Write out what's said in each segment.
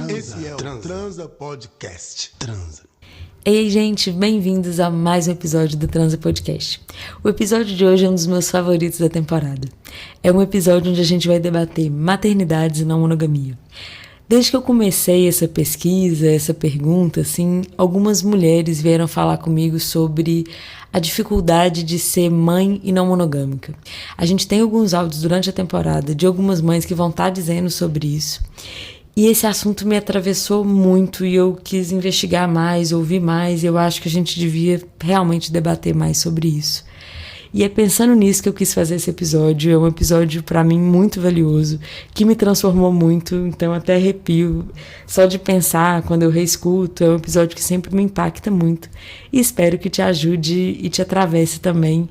Esse é o Transa Podcast. Ei, gente, bem-vindos a mais um episódio do Transa Podcast. O episódio de hoje é um dos meus favoritos da temporada. É um episódio onde a gente vai debater maternidades e não monogamia. Desde que eu comecei essa pesquisa, essa pergunta, assim, algumas mulheres vieram falar comigo sobre a dificuldade de ser mãe e não monogâmica. A gente tem alguns áudios durante a temporada de algumas mães que vão estar dizendo sobre isso. E esse assunto me atravessou muito e eu quis investigar mais, ouvir mais, e eu acho que a gente devia realmente debater mais sobre isso. E é pensando nisso que eu quis fazer esse episódio. É um episódio, pra mim, muito valioso, que me transformou muito, então até arrepio só de pensar quando eu reescuto. É um episódio que sempre me impacta muito e espero que te ajude e te atravesse também.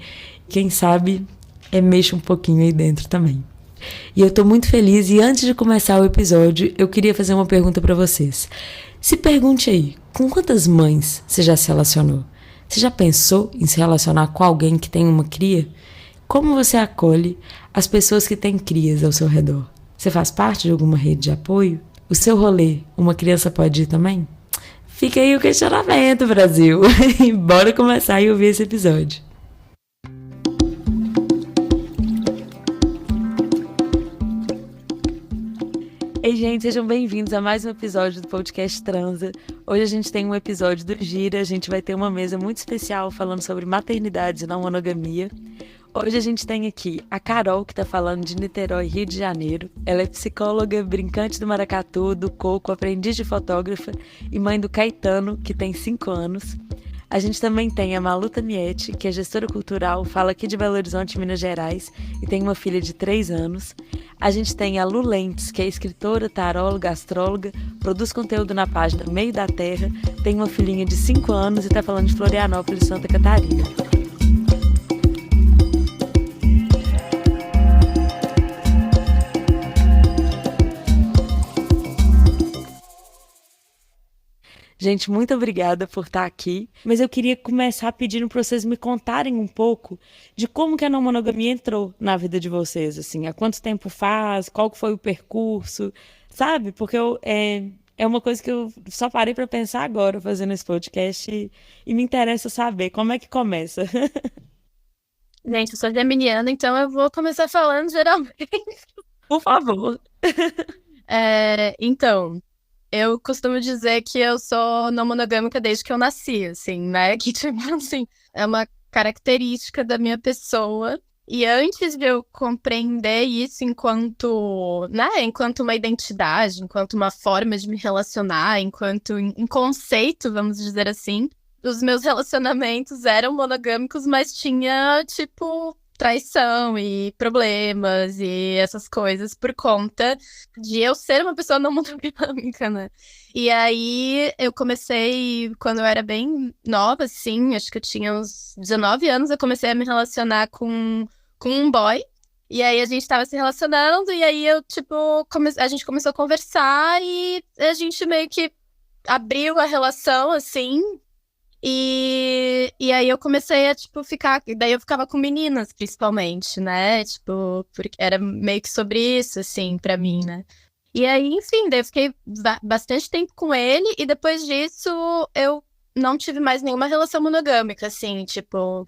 Quem sabe, mexa um pouquinho aí dentro também. E eu tô muito feliz, e antes de começar o episódio, eu queria fazer uma pergunta pra vocês. Se pergunte aí, com quantas mães você já se relacionou? Você já pensou em se relacionar com alguém que tem uma cria? Como você acolhe as pessoas que têm crias ao seu redor? Você faz parte de alguma rede de apoio? O seu rolê, uma criança pode ir também? Fica aí o questionamento, Brasil. E bora começar e ouvir esse episódio. Ei, gente, sejam bem-vindos a mais um episódio do podcast Transa. Hoje a gente tem um episódio do Gira, a gente vai ter uma mesa muito especial falando sobre maternidade e não monogamia. Hoje a gente tem aqui a Carol, que tá falando de Niterói, Rio de Janeiro. Ela é psicóloga, brincante do maracatu, do coco, aprendiz de fotógrafa e mãe do Caetano, que tem 5 anos. A gente também tem a Malu Tamietti, que é gestora cultural, fala aqui de Belo Horizonte, Minas Gerais, e tem uma filha de 3 anos. A gente tem a Lu Lentes, que é escritora, taróloga, astróloga, produz conteúdo na página Meio da Terra, tem uma filhinha de 5 anos e está falando de Florianópolis, Santa Catarina. Gente, muito obrigada por estar aqui, mas eu queria começar pedindo para vocês me contarem um pouco de como que a não monogamia entrou na vida de vocês, assim, há quanto tempo faz, qual que foi o percurso, sabe? Porque é uma coisa que eu só parei para pensar agora fazendo esse podcast e me interessa saber como é que começa. Gente, eu sou geminiana, então eu vou começar falando geralmente. Por favor. Então, eu costumo dizer que eu sou não monogâmica desde que eu nasci, assim, né? Que, tipo, assim, é uma característica da minha pessoa. E antes de eu compreender isso enquanto, né, enquanto uma identidade, enquanto uma forma de me relacionar, enquanto em conceito, vamos dizer assim, os meus relacionamentos eram monogâmicos, mas tinha, tipo, traição e problemas e essas coisas por conta de eu ser uma pessoa não monogâmica, né? E aí eu comecei, quando eu era bem nova, assim, acho que eu tinha uns 19 anos, eu comecei a me relacionar com um boy. E aí a gente tava se relacionando, e aí eu, tipo, a gente começou a conversar e a gente meio que abriu a relação, assim. E aí eu comecei a, tipo, ficar... Daí eu ficava com meninas, principalmente, né? Tipo, porque era meio que sobre isso, assim, pra mim, né? E aí, enfim, daí eu fiquei bastante tempo com ele. E depois disso, eu não tive mais nenhuma relação monogâmica, assim, tipo...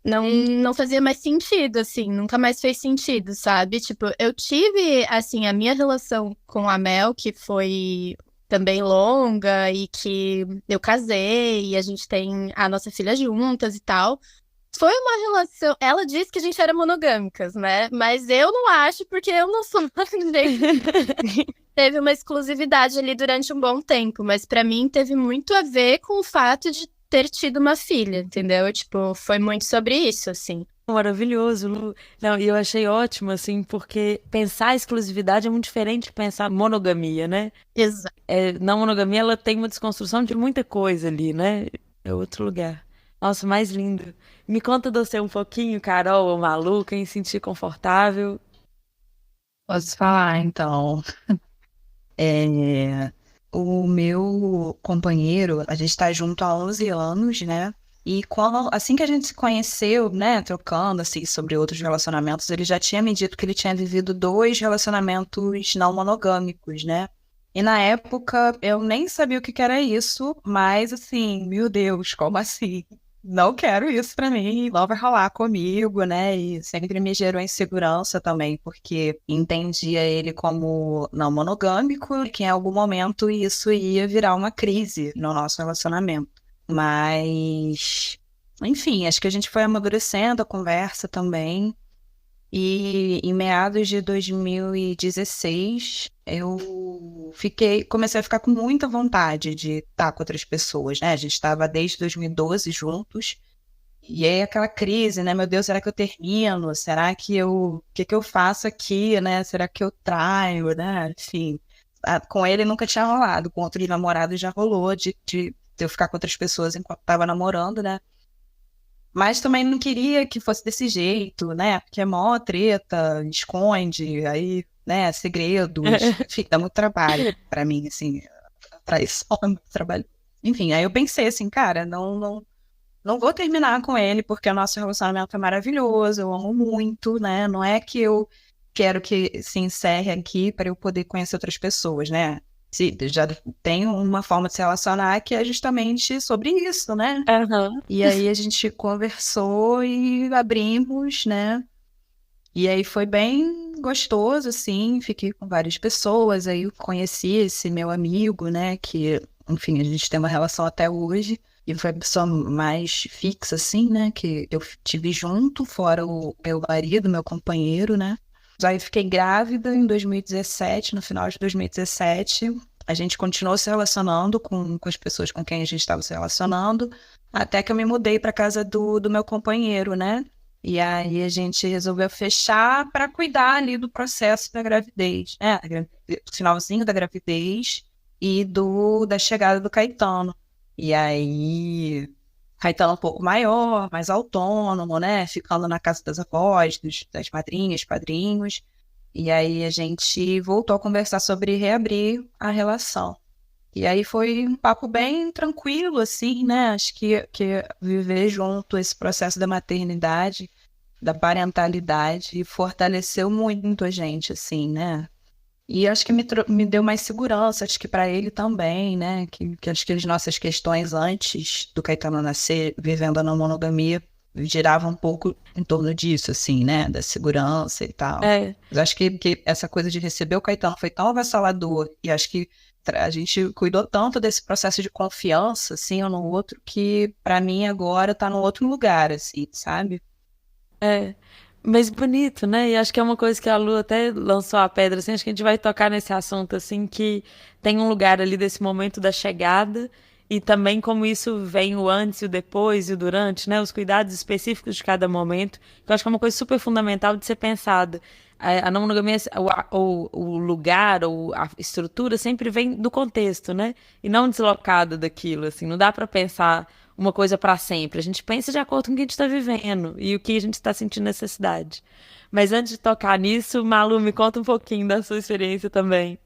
Não fazia mais sentido, assim. Nunca mais fez sentido, sabe? Tipo, eu tive, assim, a minha relação com a Mel, que foi... também longa, e que eu casei, e a gente tem a nossa filha juntas e tal. Foi uma relação... Ela disse que a gente era monogâmicas, né? Mas eu não acho, porque eu não sou Teve uma exclusividade ali durante um bom tempo, mas pra mim teve muito a ver com o fato de ter tido uma filha, entendeu? Tipo, foi muito sobre isso, assim. Maravilhoso, Lu. Não, e eu achei ótimo, assim, porque pensar a exclusividade é muito diferente de pensar monogamia, né? Exato. Na monogamia, ela tem uma desconstrução de muita coisa ali, né? É outro lugar. Nossa, mais lindo. Me conta de você um pouquinho, Carol ou Malu, quem se sentir confortável. Posso falar, então. O meu companheiro, a gente tá junto há 11 anos, né? E assim que a gente se conheceu, né, trocando assim sobre outros relacionamentos, ele já tinha me dito que ele tinha vivido 2 relacionamentos não monogâmicos, né? E na época eu nem sabia o que era isso, mas assim, meu Deus, como assim? Não quero isso pra mim, não vai rolar comigo, né? E sempre me gerou insegurança também, porque entendia ele como não monogâmico, e que em algum momento isso ia virar uma crise no nosso relacionamento. Mas, enfim, acho que a gente foi amadurecendo a conversa também. E em meados de 2016, eu comecei a ficar com muita vontade de estar com outras pessoas, né? A gente estava desde 2012 juntos. E aí aquela crise, né? Meu Deus, será que eu termino? Será que o que eu faço aqui, né? Será que eu traio, né? Enfim, com ele nunca tinha rolado, com outros namorados já rolou de eu ficar com outras pessoas enquanto estava namorando, né? Mas também não queria que fosse desse jeito, né? Porque é mó treta, esconde, aí, né, segredos, enfim, dá muito trabalho pra mim, assim, traição é muito trabalho. Enfim, aí eu pensei assim, cara, não vou terminar com ele porque o nosso relacionamento é maravilhoso, eu amo muito, né? Não é que eu quero que se encerre aqui para eu poder conhecer outras pessoas, né? Já tem uma forma de se relacionar que é justamente sobre isso, né? Aham. E aí a gente conversou e abrimos, né? E aí foi bem gostoso, assim, fiquei com várias pessoas, aí eu conheci esse meu amigo, né? Que, enfim, a gente tem uma relação até hoje. E foi a pessoa mais fixa, assim, né? Que eu tive junto, fora o meu marido, meu companheiro, né? Aí fiquei grávida em 2017, no final de 2017. A gente continuou se relacionando com as pessoas com quem a gente estava se relacionando, até que eu me mudei para casa do meu companheiro, né? E aí a gente resolveu fechar para cuidar ali do processo da gravidez, né? Do finalzinho da gravidez e da chegada do Caetano. E aí, Caetano um pouco maior, mais autônomo, né? Ficando na casa das avós, das madrinhas, padrinhos. E aí a gente voltou a conversar sobre reabrir a relação. E aí foi um papo bem tranquilo, assim, né? Acho que viver junto esse processo da maternidade, da parentalidade, fortaleceu muito a gente, assim, né? E acho que me deu mais segurança, acho que para ele também, né? Que acho que as nossas questões antes do Caetano nascer, vivendo na monogamia, giravam um pouco em torno disso, assim, né? Da segurança e tal. É. Mas acho que essa coisa de receber o Caetano foi tão avassalador, e acho que a gente cuidou tanto desse processo de confiança, assim, um no outro, que para mim agora tá num outro lugar, assim, sabe? É, mas bonito, né? E acho que é uma coisa que a Lu até lançou a pedra, assim, acho que a gente vai tocar nesse assunto, assim, que tem um lugar ali desse momento da chegada e também como isso vem o antes e o depois e o durante, né? Os cuidados específicos de cada momento, que eu acho que é uma coisa super fundamental de ser pensada. A não monogamia, o lugar ou a estrutura sempre vem do contexto, né? E não deslocada daquilo, assim, não dá pra pensar uma coisa para sempre. A gente pensa de acordo com o que a gente está vivendo e o que a gente está sentindo necessidade. Mas antes de tocar nisso, Malu, me conta um pouquinho da sua experiência também.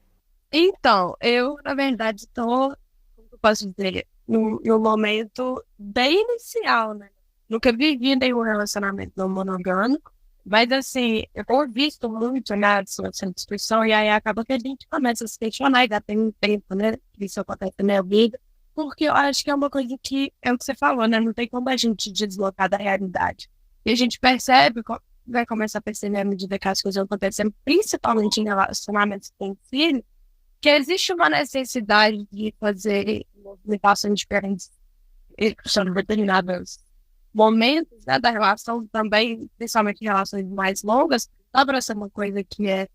Então, eu, na verdade, estou, como eu posso dizer, no momento bem inicial, né? Nunca vivi nenhum relacionamento não monogâmico, mas, assim, eu tenho visto muito, né, sobre essa discussão, e aí acaba que a gente começa a se questionar, e já tem um tempo, né, que isso acontece na minha vida, porque eu acho que é uma coisa que, é o que você falou, né, não tem como a gente deslocar da realidade. E a gente percebe, vai começar a perceber à medida que as coisas acontecem, principalmente em relacionamentos com filho, que existe uma necessidade de fazer movimentações diferentes em determinados momentos, né, da relação também, principalmente em relações mais longas, dá para ser uma coisa que é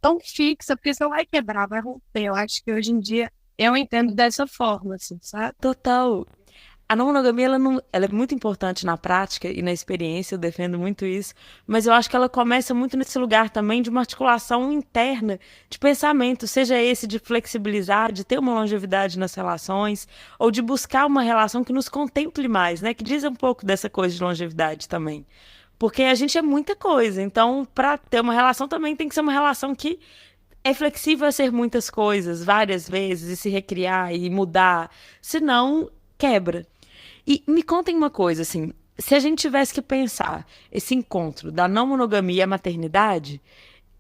tão fixa, porque senão vai quebrar, vai romper. Eu acho que hoje em dia eu entendo dessa forma, assim, sabe? Total. A não monogamia, ela é muito importante na prática e na experiência, eu defendo muito isso, mas eu acho que ela começa muito nesse lugar também de uma articulação interna de pensamento, seja esse de flexibilizar, de ter uma longevidade nas relações, ou de buscar uma relação que nos contemple mais, né? Que diz um pouco dessa coisa de longevidade também. Porque a gente é muita coisa, então para ter uma relação também tem que ser uma relação que é flexível a ser muitas coisas, várias vezes, e se recriar e mudar, senão quebra. E me contem uma coisa, assim, se a gente tivesse que pensar esse encontro da não monogamia e a maternidade,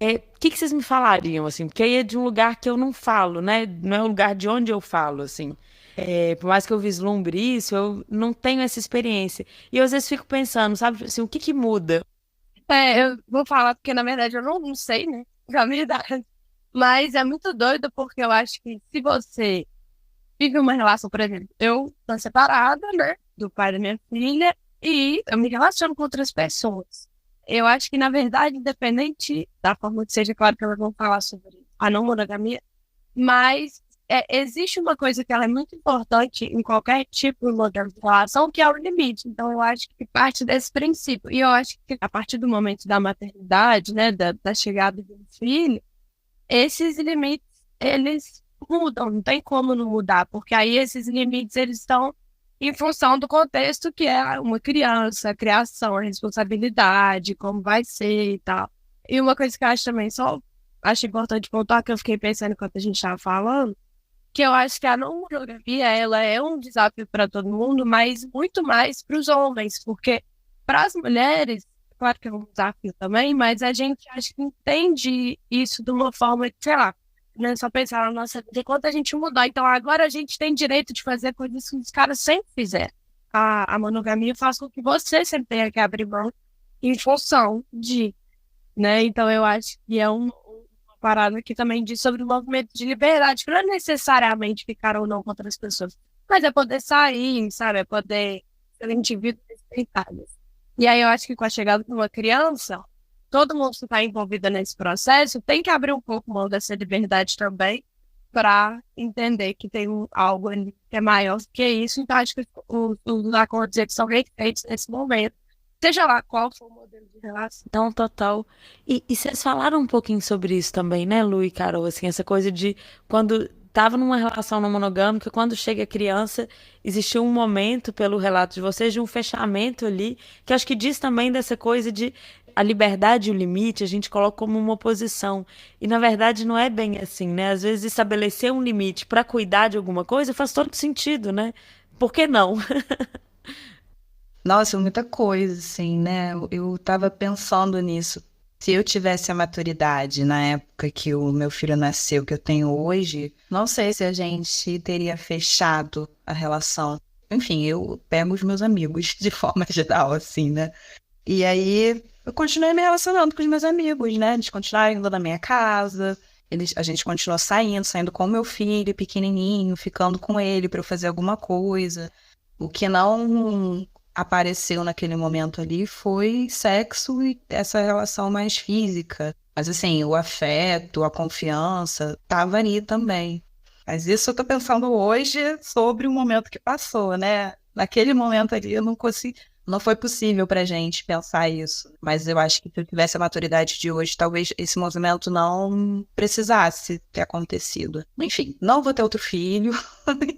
o que vocês me falariam, assim? Porque aí é de um lugar que eu não falo, né? Não é o lugar de onde eu falo, assim. Por mais que eu vislumbre isso, eu não tenho essa experiência. E eu, às vezes, fico pensando, sabe, assim, o que muda? Eu vou falar porque, na verdade, eu não sei, né? Na verdade. Mas é muito doido porque eu acho que se você vive uma relação, por exemplo, eu tô separada, né? Do pai da minha filha e eu me relaciono com outras pessoas. Eu acho que, na verdade, independente da forma que seja, claro que elas vão falar sobre a não monogamia, mas existe uma coisa que ela é muito importante em qualquer tipo de relação, que é o limite. Então, eu acho que parte desse princípio. E eu acho que a partir do momento da maternidade, né, da chegada do filho, esses limites, eles mudam, não tem como não mudar, porque aí esses limites, eles estão em função do contexto que é uma criança, a criação, a responsabilidade, como vai ser e tal. E uma coisa que eu acho também, só acho importante pontuar, que eu fiquei pensando enquanto a gente estava falando, que eu acho que a não monogamia, ela é um desafio para todo mundo, mas muito mais para os homens, porque para as mulheres, claro que é um desafio também, mas a gente acho que entende isso de uma forma que, sei lá, não é só pensar na nossa vida, enquanto a gente mudar. Então agora a gente tem direito de fazer coisas que os caras sempre fizeram. A monogamia faz com que você sempre tenha que abrir mão em função de, né? Então eu acho que é uma parada que também diz sobre o movimento de liberdade, que não é necessariamente ficar ou não com outras pessoas, mas é poder sair, sabe? É poder ser indivíduos respeitados. E aí eu acho que com a chegada de uma criança, todo mundo que está envolvido nesse processo tem que abrir um pouco mão dessa liberdade também para entender que tem algo ali que é maior que isso. Então acho que os acordos eles são feitos nesse momento, seja lá qual for o modelo de relação. Não, total. E vocês falaram um pouquinho sobre isso também, né, Lu e Carol? Assim, essa coisa de quando tava numa relação não monogâmica, quando chega a criança, existiu um momento, pelo relato de vocês, de um fechamento ali, que acho que diz também dessa coisa de a liberdade e o limite, a gente coloca como uma oposição. E, na verdade, não é bem assim, né? Às vezes, estabelecer um limite para cuidar de alguma coisa faz todo sentido, né? Por que não? Nossa, muita coisa, assim, né? Eu tava pensando nisso. Se eu tivesse a maturidade na época que o meu filho nasceu, que eu tenho hoje, não sei se a gente teria fechado a relação. Enfim, eu pego os meus amigos de forma geral, assim, né? E aí eu continuei me relacionando com os meus amigos, né? Eles continuaram indo na minha casa, a gente continuou saindo com o meu filho pequenininho, ficando com ele para eu fazer alguma coisa. O que não apareceu naquele momento ali foi sexo e essa relação mais física. Mas assim, o afeto, a confiança, tava ali também. Mas isso eu tô pensando hoje sobre o momento que passou, né? Naquele momento ali eu não consegui, não foi possível pra gente pensar isso. Mas eu acho que se eu tivesse a maturidade de hoje, talvez esse movimento não precisasse ter acontecido. Enfim, não vou ter outro filho,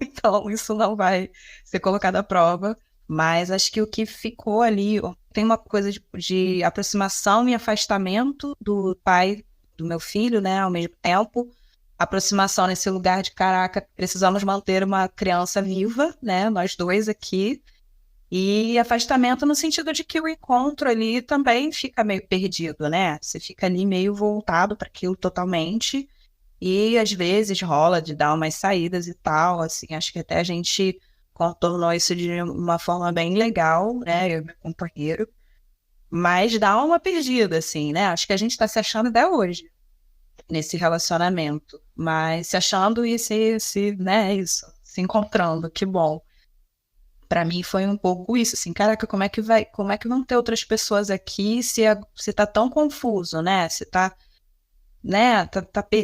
então isso não vai ser colocado à prova. Mas acho que o que ficou ali, tem uma coisa de aproximação e afastamento do pai do meu filho, né, ao mesmo tempo. Aproximação nesse lugar de, caraca, precisamos manter uma criança viva, né, nós dois aqui. E afastamento no sentido de que o encontro ali também fica meio perdido, né? Você fica ali meio voltado para aquilo totalmente. E às vezes rola de dar umas saídas e tal, assim, acho que até a gente contornou isso de uma forma bem legal, né, eu e meu companheiro, mas dá uma perdida, assim, né, acho que a gente tá se achando até hoje, nesse relacionamento, mas se achando e né, isso, se encontrando, que bom. Pra mim foi um pouco isso, assim, caraca, como é que vão ter outras pessoas aqui se tá tão confuso, né, se tá, né,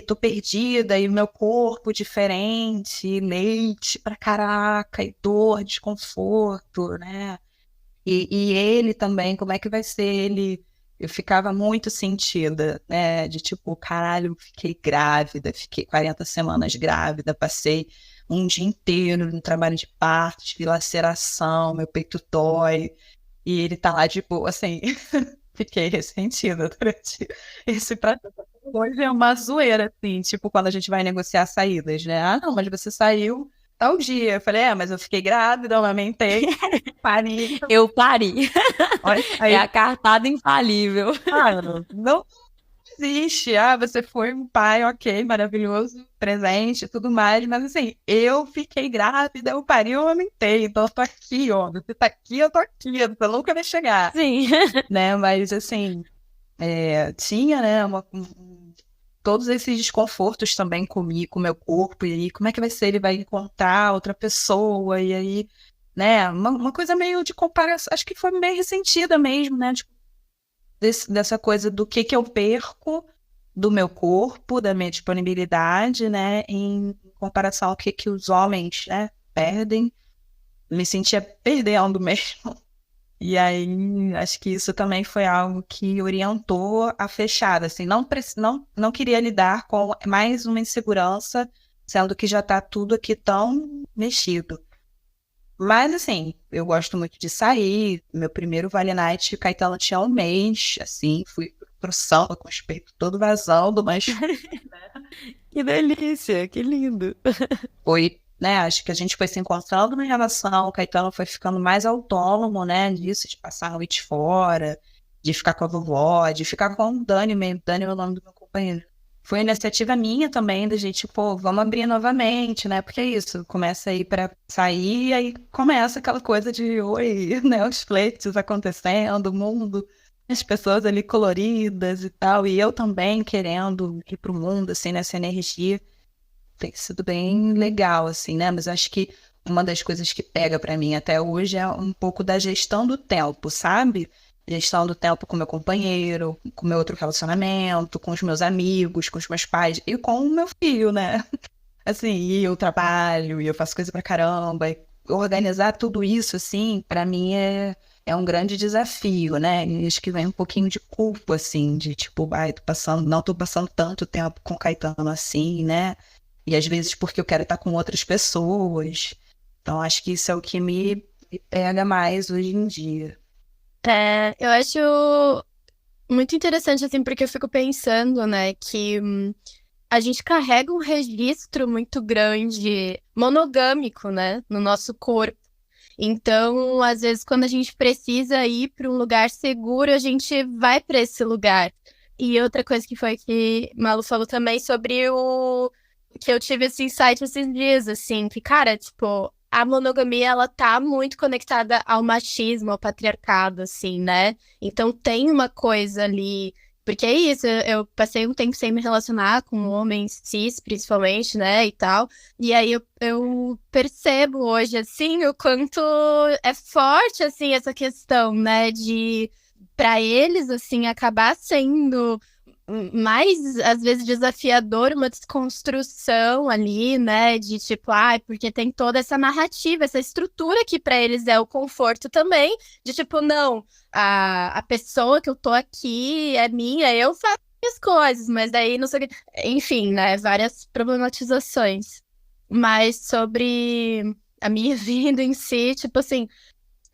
tô perdida, e o meu corpo diferente, e leite pra caraca, e dor, desconforto, né, e ele também, como é que vai ser ele? Eu ficava muito sentida, né, de tipo, caralho, fiquei grávida, fiquei 40 semanas grávida, passei um dia inteiro no trabalho de parto, tive laceração, meu peito dói, e ele tá lá de boa, assim, fiquei ressentida durante esse processo. Hoje é uma zoeira, assim, tipo, quando a gente vai negociar saídas, né? Ah, não, mas você saiu tal dia. Eu falei, mas eu fiquei grávida, eu amamentei, parei. Eu pari. Olha, aí, É a cartada infalível. não existe. Você foi um pai, ok, maravilhoso, presente, tudo mais, mas assim, eu fiquei grávida, eu parei, eu amamentei, então eu tô aqui, ó, você tá aqui, eu tô aqui, você nunca vai chegar, Sim. né, mas assim, tinha, né, todos esses desconfortos também comigo, com o meu corpo, e aí, como é que vai ser, ele vai encontrar outra pessoa, e aí, né, uma coisa meio de comparação, acho que foi meio ressentida mesmo, né, tipo, dessa coisa do que eu perco do meu corpo, da minha disponibilidade, né, em comparação ao que os homens, né, perdem. Me sentia perdendo mesmo. E aí, acho que isso também foi algo que orientou a fechar, assim, não queria lidar com mais uma insegurança, sendo que já está tudo aqui tão mexido. Mas, assim, eu gosto muito de sair. Meu primeiro Vale Night, Caetano tinha 1 mês, assim, fui pro samba com o peito todo vazando, mas Que delícia, que lindo. foi, né, acho que a gente foi se encontrando na relação, o Caetano foi ficando mais autônomo, né, disso, de passar a noite fora, de ficar com a vovó, de ficar com o Dani mesmo. Dani é o nome do meu companheiro. Foi iniciativa minha também, da gente, vamos abrir novamente, né? Porque é isso, começa aí pra sair, e aí começa aquela coisa de, oi, né? Os flertes acontecendo, o mundo, as pessoas ali coloridas e tal, e eu também querendo ir pro mundo, assim, nessa energia. Tem sido bem legal, assim, né? Mas acho que uma das coisas que pega pra mim até hoje é um pouco da gestão do tempo, sabe? Gestão do tempo com meu companheiro, com meu outro relacionamento, com os meus amigos, com os meus pais e com o meu filho, né? Assim, e eu trabalho, e eu faço coisa pra caramba, e organizar tudo isso, assim, pra mim é um grande desafio, né? E acho que vem um pouquinho de culpa, assim, de tipo, não tô passando tanto tempo com o Caetano assim, né? E às vezes porque eu quero estar com outras pessoas. Então, acho que isso é o que me pega mais hoje em dia. Eu acho muito interessante, assim, porque eu fico pensando, né, que a gente carrega um registro muito grande, monogâmico, né, no nosso corpo. Então, às vezes, quando a gente precisa ir para um lugar seguro, a gente vai para esse lugar. E outra coisa que foi que Malu falou também sobre o que eu tive esse insight esses dias, assim, que, cara, tipo, a monogamia, ela tá muito conectada ao machismo, ao patriarcado, assim, né? Então tem uma coisa ali. Porque é isso, eu passei um tempo sem me relacionar com homens cis, principalmente, né, e tal. E aí eu percebo hoje, assim, o quanto é forte, assim, essa questão, né, de, pra eles, assim, acabar sendo mais, às vezes, desafiador, uma desconstrução ali, né, de tipo, porque tem toda essa narrativa, essa estrutura que pra eles é o conforto também, de tipo, não, a pessoa que eu tô aqui é minha, eu faço as coisas, mas daí não sei o que, enfim, né, várias problematizações. Mas sobre a minha vida em si, tipo assim,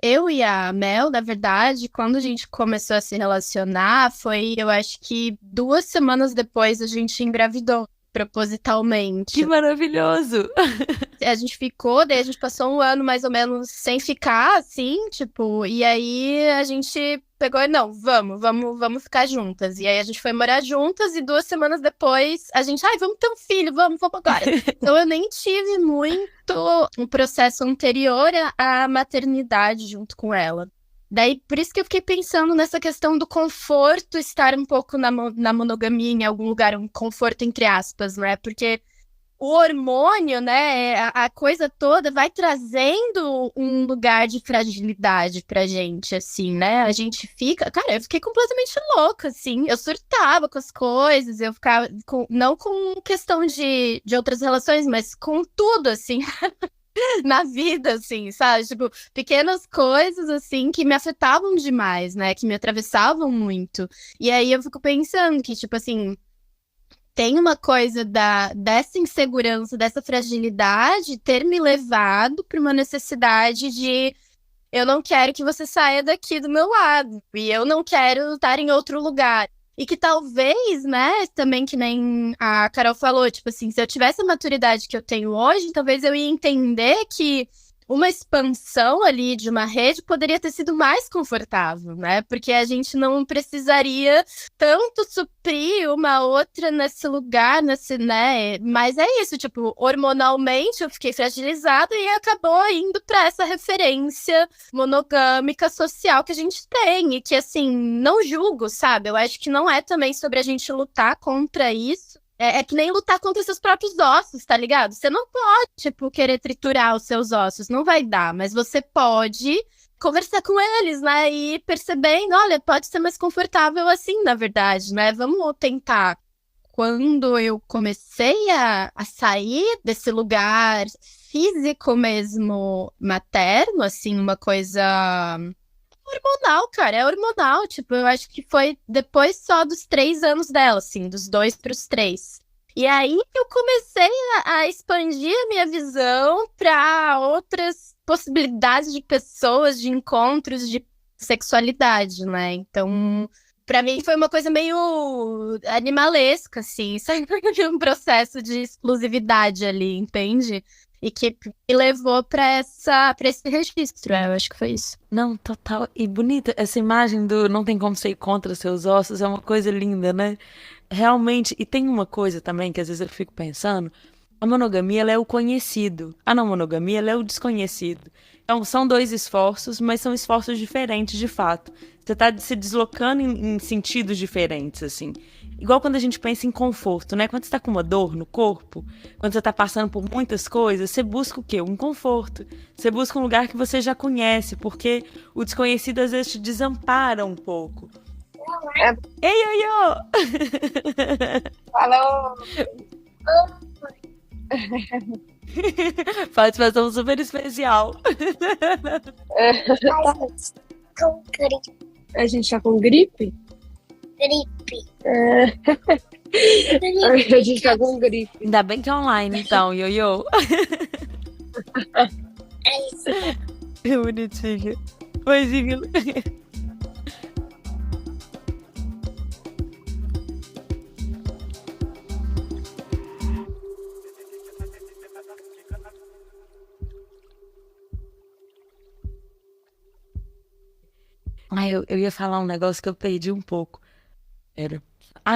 eu e a Mel, na verdade, quando a gente começou a se relacionar, foi, eu acho que 2 semanas depois a gente engravidou, propositalmente. Que maravilhoso! A gente ficou, daí a gente passou 1 ano mais ou menos sem ficar, assim, tipo, e aí a gente pegou e não, vamos ficar juntas. E aí a gente foi morar juntas e 2 semanas depois a gente, vamos ter um filho, vamos agora. Então eu nem tive muito um processo anterior à maternidade junto com ela. Daí, por isso que eu fiquei pensando nessa questão do conforto, estar um pouco na monogamia em algum lugar, um conforto entre aspas, né? Porque o hormônio, né, a coisa toda vai trazendo um lugar de fragilidade pra gente, assim, né? A gente fica... Cara, eu fiquei completamente louca, assim. Eu surtava com as coisas, eu ficava... não com questão de outras relações, mas com tudo, assim, na vida, assim, sabe? Tipo, pequenas coisas, assim, que me afetavam demais, né? Que me atravessavam muito. E aí eu fico pensando que, tipo, assim... Tem uma coisa dessa insegurança, dessa fragilidade ter me levado para uma necessidade de eu não quero que você saia daqui do meu lado e eu não quero estar em outro lugar. E que talvez, né, também que nem a Carol falou, tipo assim, se eu tivesse a maturidade que eu tenho hoje, talvez eu ia entender que uma expansão ali de uma rede poderia ter sido mais confortável, né? Porque a gente não precisaria tanto suprir uma outra nesse lugar, né? Mas é isso, tipo, hormonalmente eu fiquei fragilizada e acabou indo para essa referência monogâmica social que a gente tem e que, assim, não julgo, sabe? Eu acho que não é também sobre a gente lutar contra isso. É que nem lutar contra seus próprios ossos, tá ligado? Você não pode, tipo, querer triturar os seus ossos, não vai dar. Mas você pode conversar com eles, né? E ir percebendo, olha, pode ser mais confortável assim, na verdade, né? Vamos tentar. Quando eu comecei a sair desse lugar físico mesmo, materno, assim, uma coisa hormonal, cara, é hormonal. Tipo, eu acho que foi depois só dos 3 anos dela, assim, dos 2 pros 3. E aí eu comecei a expandir a minha visão para outras possibilidades de pessoas, de encontros, de sexualidade, né? Então, pra mim foi uma coisa meio animalesca, assim, sabe? Um processo de exclusividade ali, entende? E que me levou pra esse registro, eu acho que foi isso. Não, total. E bonita, essa imagem do não tem como ser contra seus ossos é uma coisa linda, né? Realmente, e tem uma coisa também que às vezes eu fico pensando, a monogamia ela é o conhecido, a não monogamia ela é o desconhecido. Então, são 2 esforços, mas são esforços diferentes de fato. Você está se deslocando em sentidos diferentes, assim. Igual quando a gente pensa em conforto, né? Quando você está com uma dor no corpo, quando você está passando por muitas coisas, você busca o quê? Um conforto. Você busca um lugar que você já conhece, porque o desconhecido às vezes te desampara um pouco. Ei, Ioiô! Falou! Participação super especial. Com gripe. A gente tá com gripe? A gente tá com gripe. Ainda bem que é online, então, Ioiô. É isso. Que bonitinho. Pois é. Eu ia falar um negócio que eu perdi um pouco. Era.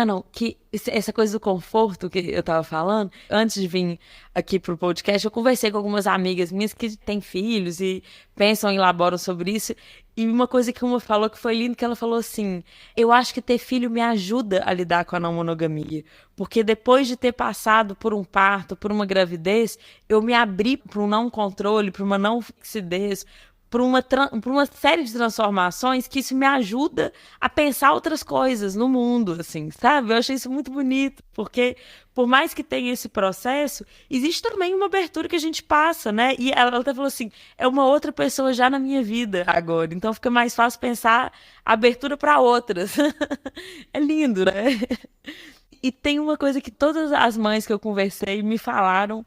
Não, que essa coisa do conforto que eu tava falando, antes de vir aqui pro podcast, eu conversei com algumas amigas minhas que têm filhos e pensam e elaboram sobre isso. E uma coisa que uma falou que foi lindo, que ela falou assim: eu acho que ter filho me ajuda a lidar com a não monogamia. Porque depois de ter passado por um parto, por uma gravidez, eu me abri para um não controle, para uma não fixidez, por uma série de transformações que isso me ajuda a pensar outras coisas no mundo, assim, sabe? Eu achei isso muito bonito, porque por mais que tenha esse processo, existe também uma abertura que a gente passa, né? E ela até falou assim, é uma outra pessoa já na minha vida agora, então fica mais fácil pensar abertura para outras. É lindo, né? E tem uma coisa que todas as mães que eu conversei me falaram,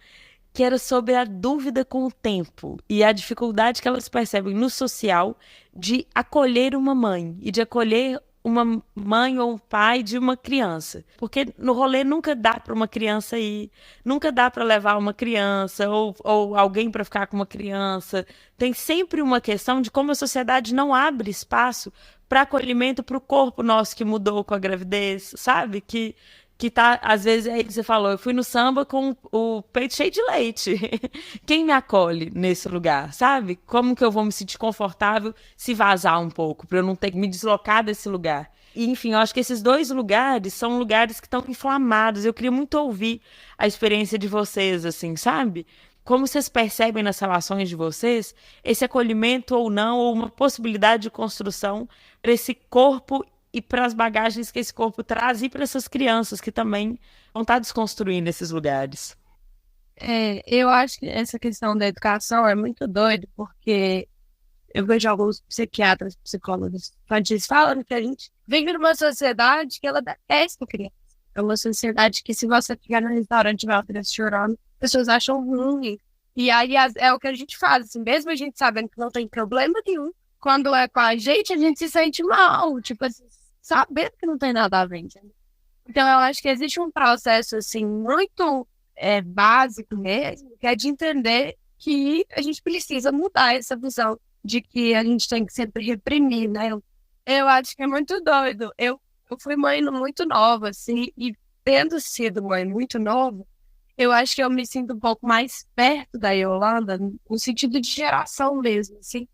que era sobre a dúvida com o tempo e a dificuldade que elas percebem no social de acolher uma mãe e de acolher uma mãe ou um pai de uma criança. Porque no rolê nunca dá para uma criança ir, nunca dá para levar uma criança ou alguém para ficar com uma criança. Tem sempre uma questão de como a sociedade não abre espaço para acolhimento para o corpo nosso que mudou com a gravidez, sabe? Que tá, às vezes, aí você falou, eu fui no samba com o peito cheio de leite. Quem me acolhe nesse lugar, sabe? Como que eu vou me sentir confortável se vazar um pouco, para eu não ter que me deslocar desse lugar? E, enfim, eu acho que esses 2 lugares são lugares que estão inflamados. Eu queria muito ouvir a experiência de vocês, assim, sabe? Como vocês percebem nas relações de vocês esse acolhimento ou não, ou uma possibilidade de construção para esse corpo e para as bagagens que esse corpo traz e para essas crianças que também vão estar desconstruindo esses lugares. Eu acho que essa questão da educação é muito doido, porque eu vejo alguns psiquiatras, psicólogos infantis falando que a gente vive numa sociedade que ela detesta criança. É uma sociedade que, se você ficar no restaurante e tiver uma criança chorando, as pessoas acham ruim. E aí é o que a gente faz, assim, mesmo a gente sabendo que não tem problema nenhum, quando é com a gente se sente mal, tipo assim, sabendo que não tem nada a ver, entendeu? Então, eu acho que existe um processo, assim, muito básico mesmo, que é de entender que a gente precisa mudar essa visão de que a gente tem que sempre reprimir, né? Eu acho que é muito doido. Eu fui mãe muito nova, assim, e tendo sido mãe muito nova, eu acho que eu me sinto um pouco mais perto da Yolanda, no sentido de geração mesmo, assim,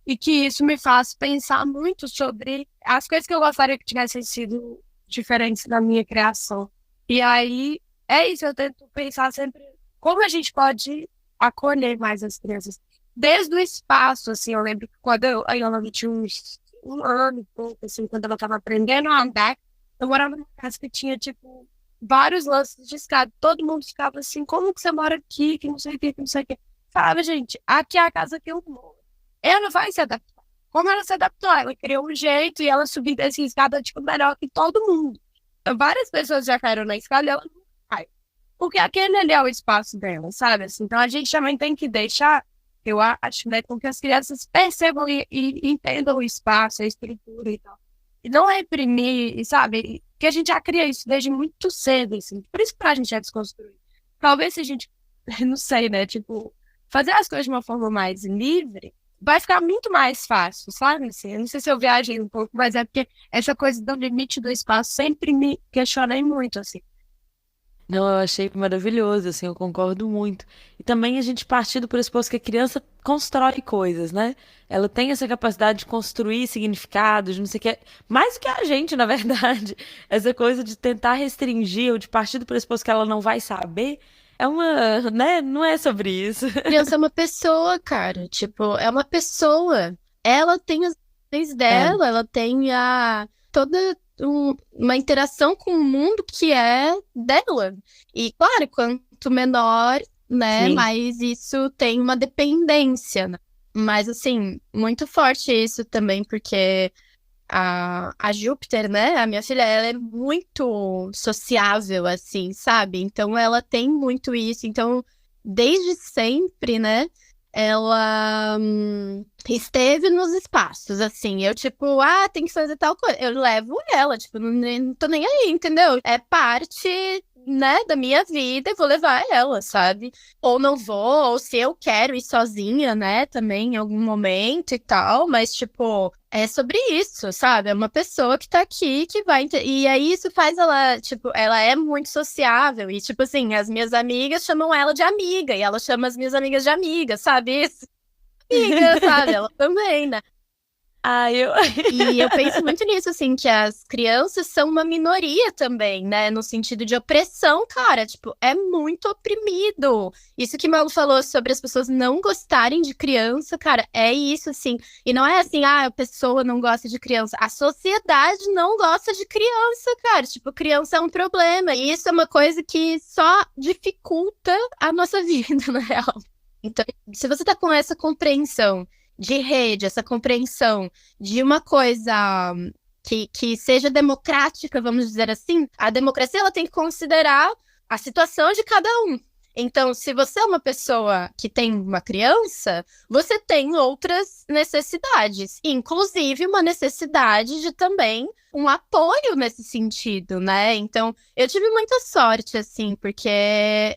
e que isso me faz pensar muito sobre as coisas que eu gostaria que tivessem sido diferentes da minha criação. E aí, é isso, eu tento pensar sempre como a gente pode acolher mais as crianças. Desde o espaço, assim, eu lembro que quando a Yolanda tinha um ano e pouco, assim, quando ela estava aprendendo a andar, eu morava numa casa que tinha, tipo, vários lances de escada. Todo mundo ficava assim, como que você mora aqui, que não sei o que, que não sei o que. Falava, gente, aqui é a casa que eu moro. Ela vai se adaptar. Como ela se adaptou? Ela criou um jeito e ela subiu dessa escada, tipo, melhor que todo mundo. Várias pessoas já caíram na escada e ela não cai. Porque aquele ali é o espaço dela, sabe? Assim, então a gente também tem que deixar, eu acho, né, com que as crianças percebam e entendam o espaço, a estrutura e tal. E não reprimir, e, sabe? Que a gente já cria isso desde muito cedo, assim. Por isso que a gente é desconstruir. Talvez se a gente, não sei, né? Tipo, fazer as coisas de uma forma mais livre, vai ficar muito mais fácil, sabe? Assim, eu não sei se eu viajei um pouco, mas é porque essa coisa do limite do espaço sempre me questionei muito, assim. Não, eu achei maravilhoso, assim, eu concordo muito. E também a gente partir do pressuposto que a criança constrói coisas, né? Ela tem essa capacidade de construir significados, não sei o que, mais do que a gente, na verdade. Essa coisa de tentar restringir ou de partir do pressuposto que ela não vai saber, é uma, né? Não é sobre isso. Criança é uma pessoa, cara. Tipo, é uma pessoa. Ela tem as ações dela, ela tem toda uma interação com o mundo que é dela. E, claro, quanto menor, né, Sim. mais isso tem uma dependência, né? Mas, assim, muito forte isso também, porque a Júpiter, né, a minha filha, ela é muito sociável, assim, sabe? Então, ela tem muito isso. Então, desde sempre, né, ela esteve nos espaços, assim. Eu, tipo, tem que fazer tal coisa. Eu levo ela, tipo, não tô nem aí, entendeu? É parte, né, da minha vida e vou levar ela, sabe? Ou não vou, ou se eu quero ir sozinha, né, também em algum momento e tal, mas, tipo, é sobre isso, sabe? É uma pessoa que tá aqui, que vai... E aí isso faz ela, tipo, ela é muito sociável. E, tipo assim, as minhas amigas chamam ela de amiga, e ela chama as minhas amigas de amiga, sabe? Isso. Amiga, sabe? Ela também, né? Eu... E eu penso muito nisso, assim, que as crianças são uma minoria também, né? No sentido de opressão, cara, tipo, é muito oprimido. Isso que o Malu falou sobre as pessoas não gostarem de criança, cara, é isso, assim. E não é assim, a pessoa não gosta de criança. A sociedade não gosta de criança, cara. Tipo, criança é um problema. E isso é uma coisa que só dificulta a nossa vida, na real. Então, se você tá com essa compreensão de rede, essa compreensão de uma coisa que seja democrática, vamos dizer assim, a democracia ela tem que considerar a situação de cada um. Então, se você é uma pessoa que tem uma criança, você tem outras necessidades, inclusive uma necessidade de também um apoio nesse sentido, né? Então, eu tive muita sorte, assim, porque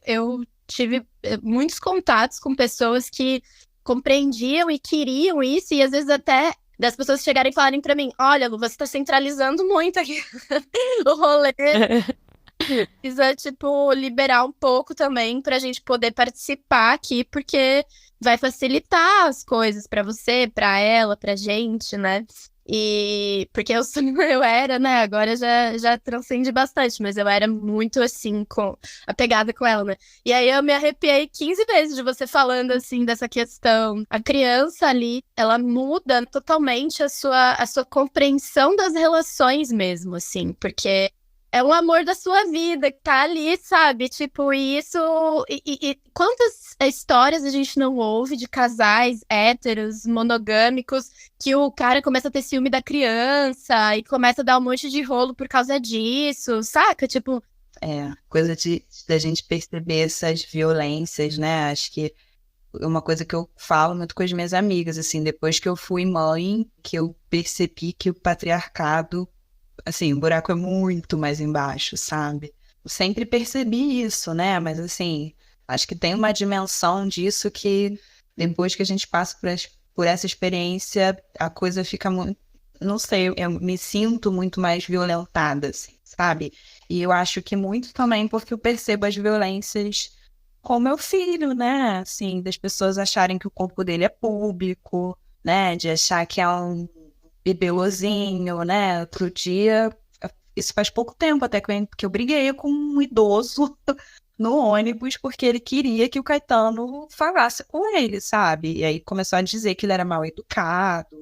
eu tive muitos contatos com pessoas que compreendiam e queriam isso, e às vezes até das pessoas chegarem e falarem pra mim, olha, Lu, você tá centralizando muito aqui o rolê. Precisa, tipo, liberar um pouco também pra gente poder participar aqui, porque vai facilitar as coisas pra você, pra ela, pra gente, né? E porque eu era, né? Agora já transcende bastante, mas eu era muito assim, apegada com ela, né? E aí eu me arrepiei 15 vezes de você falando assim dessa questão. A criança ali, ela muda totalmente a sua compreensão das relações mesmo, assim, porque é um amor da sua vida que tá ali, sabe? Tipo, e isso. E quantas histórias a gente não ouve de casais héteros, monogâmicos, que o cara começa a ter ciúme da criança e começa a dar um monte de rolo por causa disso, saca? Tipo. Coisa da gente perceber essas violências, né? Acho que é uma coisa que eu falo muito com as minhas amigas, assim, depois que eu fui mãe, que eu percebi que o patriarcado assim, o buraco é muito mais embaixo, sabe? Eu sempre percebi isso, né? Mas, assim, acho que tem uma dimensão disso que depois que a gente passa por essa experiência, a coisa fica muito. Não sei, eu me sinto muito mais violentada, assim, sabe? E eu acho que muito também porque eu percebo as violências com meu filho, né? Assim, das pessoas acharem que o corpo dele é público, né? De achar que é um bibelozinho, né? Outro dia, isso faz pouco tempo até que eu briguei com um idoso no ônibus porque ele queria que o Caetano falasse com ele, sabe? E aí começou a dizer que ele era mal educado,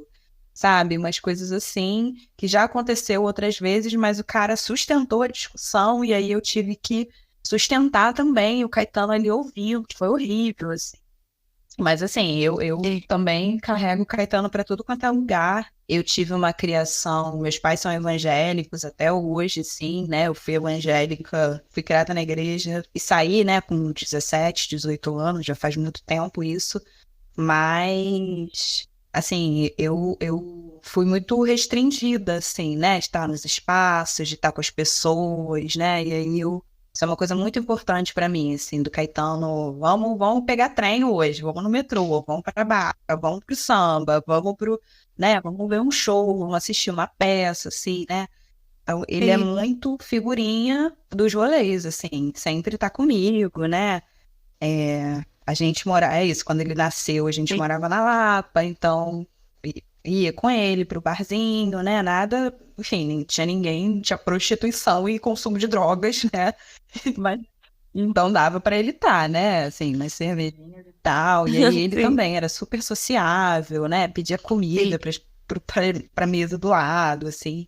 sabe? Umas coisas assim, que já aconteceu outras vezes, mas o cara sustentou a discussão e aí eu tive que sustentar também o Caetano ali ouvindo, que foi horrível, assim. Mas assim, eu também carrego o Caetano para tudo quanto é lugar. Eu tive uma criação, meus pais são evangélicos até hoje, sim, né? Eu fui evangélica, fui criada na igreja e saí, né, com 17, 18 anos, já faz muito tempo isso. Mas, assim, eu fui muito restringida, assim, né? De estar nos espaços, de estar com as pessoas, né? E aí isso é uma coisa muito importante para mim, assim, do Caetano. Vamos pegar trem hoje, vamos no metrô, vamos para Barra, vamos pro samba, né? Vamos ver um show, vamos assistir uma peça, assim, né? Então, ele é muito figurinha dos rolês, assim, sempre tá comigo, né? A gente é isso, quando ele nasceu, a gente morava na Lapa, então ia com ele pro barzinho, né? Nada, enfim, não tinha ninguém, tinha prostituição e consumo de drogas, né? Mas, então dava pra ele estar, né? Assim, nas cervejinhas e tal. E aí ele também era super sociável, né? Pedia comida pra mesa do lado, assim.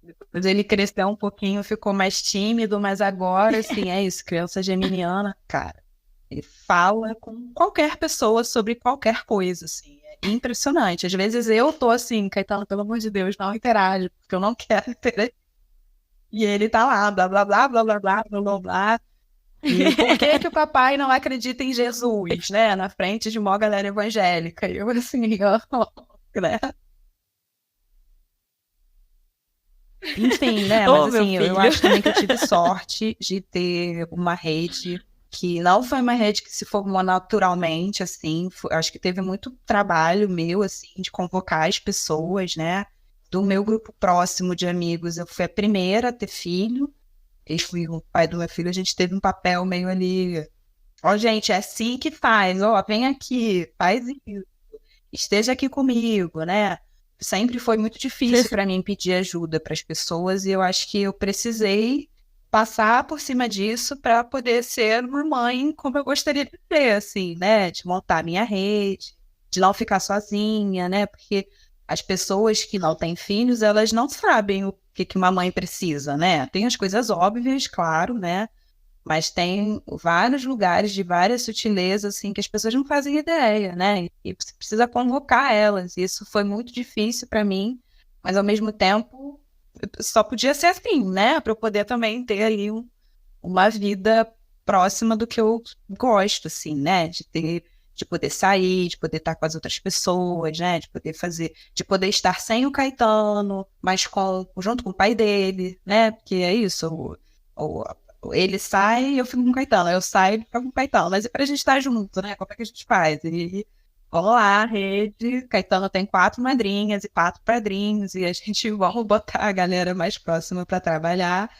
Depois ele cresceu um pouquinho, ficou mais tímido, mas agora, assim, é isso, criança geminiana, cara. Ele fala com qualquer pessoa sobre qualquer coisa, assim. É impressionante. Às vezes eu tô assim, Caetano, pelo amor de Deus, não interage, porque eu não quero interagir. E ele tá lá, blá, blá, blá, blá, blá, blá, blá, blá, blá. E por que que o papai não acredita em Jesus, né? Na frente de uma galera evangélica. E eu assim, né? Enfim, né? Mas Ô, meu assim, eu filho. acho também que eu tive sorte de ter uma rede que não foi uma rede que se formou naturalmente, assim. Acho que teve muito trabalho meu, assim, de convocar as pessoas, né? Do meu grupo próximo de amigos, eu fui a primeira a ter filho. Eu fui o pai do meu filho, a gente teve um papel meio ali. Ó, gente, é assim que faz, ó, vem aqui, faz isso, esteja aqui comigo, né? Sempre foi muito difícil para mim pedir ajuda para as pessoas e eu acho que eu precisei passar por cima disso para poder ser uma mãe como eu gostaria de ser, assim, né? De montar minha rede, de não ficar sozinha, né? Porque as pessoas que não têm filhos, elas não sabem o que uma mãe precisa, né? Tem as coisas óbvias, claro, né? Mas tem vários lugares de várias sutilezas, assim, que as pessoas não fazem ideia, né? E você precisa convocar elas. E isso foi muito difícil para mim, mas ao mesmo tempo só podia ser assim, né? Para eu poder também ter ali uma vida próxima do que eu gosto, assim, né? De poder sair, de poder estar com as outras pessoas, né? De poder estar sem o Caetano, mas junto com o pai dele, né? Porque é isso, ele sai e eu fico com o Caetano, eu saio e fico com o Caetano, mas e pra gente estar junto, né? Como é que a gente faz? E vamos lá, rede, Caetano tem 4 madrinhas e 4 padrinhos, e a gente vamos botar a galera mais próxima para trabalhar.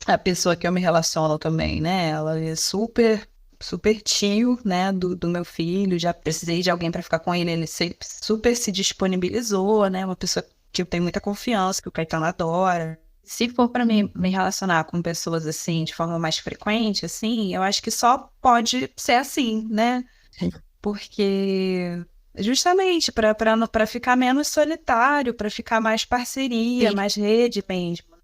A pessoa que eu me relaciono também, né? Ela é super, super tio, né? Do meu filho, já precisei de alguém para ficar com ele, ele super se disponibilizou, né? Uma pessoa que eu tenho muita confiança, que o Caetano adora. Se for para me relacionar com pessoas assim, de forma mais frequente, assim, eu acho que só pode ser assim, né? Porque justamente para ficar menos solitário, para ficar mais parceria, mais rede mesmo.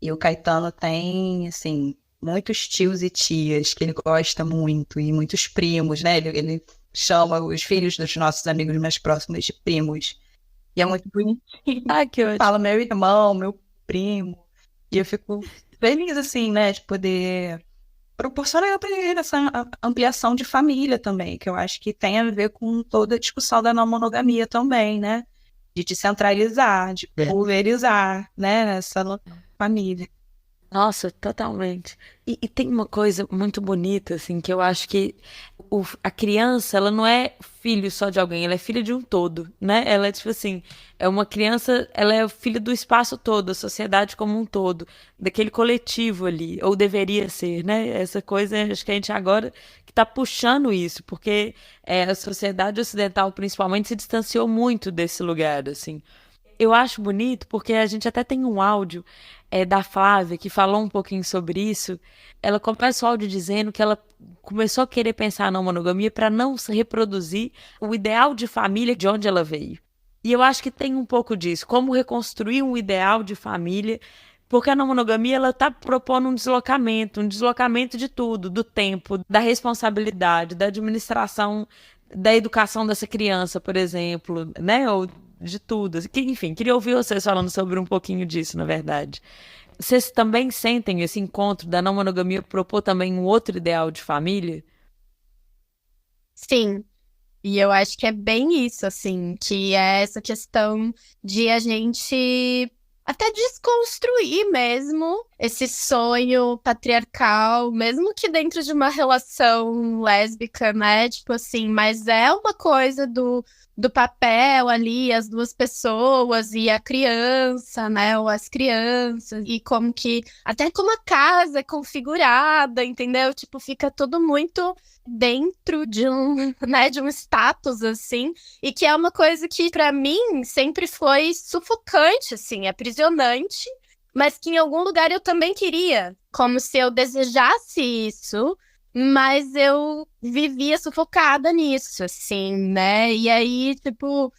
E o Caetano tem, assim, muitos tios e tias que ele gosta muito, e muitos primos, né? Ele chama os filhos dos nossos amigos mais próximos de primos. E é muito bonitinho. Ai, que ótimo. Fala meu irmão, meu primo. E eu fico feliz, assim, né, de poder proporcionar para ele essa ampliação de família também, que eu acho que tem a ver com toda a discussão da não monogamia também, né? de descentralizar, de pulverizar, né, nessa família. Nossa, totalmente. E tem uma coisa muito bonita, assim, que eu acho que a criança, ela não é filho só de alguém, ela é filha de um todo, né? Ela é tipo assim, é uma criança, ela é filha do espaço todo, da sociedade como um todo, daquele coletivo ali, ou deveria ser, né? Essa coisa, acho que a gente agora que tá puxando isso, porque a sociedade ocidental, principalmente, se distanciou muito desse lugar, assim. Eu acho bonito porque a gente até tem um áudio da Flávia que falou um pouquinho sobre isso. Ela começa o áudio dizendo que ela começou a querer pensar na monogamia para não se reproduzir o ideal de família de onde ela veio. E eu acho que tem um pouco disso, como reconstruir um ideal de família, porque a não monogamia ela está propondo um deslocamento de tudo, do tempo, da responsabilidade, da administração, da educação dessa criança, por exemplo, né? Ou de tudo. Enfim, queria ouvir vocês falando sobre um pouquinho disso, na verdade. Vocês também sentem esse encontro da não monogamia propor também um outro ideal de família? Sim. E eu acho que é bem isso, assim, que é essa questão de a gente até desconstruir mesmo esse sonho patriarcal, mesmo que dentro de uma relação lésbica, né? Tipo assim, mas é uma coisa do papel ali, as duas pessoas e a criança, né? Ou as crianças, e como que, até como a casa é configurada, entendeu? Tipo, fica tudo muito dentro de né, de um status, assim, e que é uma coisa que, pra mim, sempre foi sufocante, assim, aprisionante, mas que em algum lugar eu também queria, como se eu desejasse isso, mas eu vivia sufocada nisso, assim, né, e aí, tipo,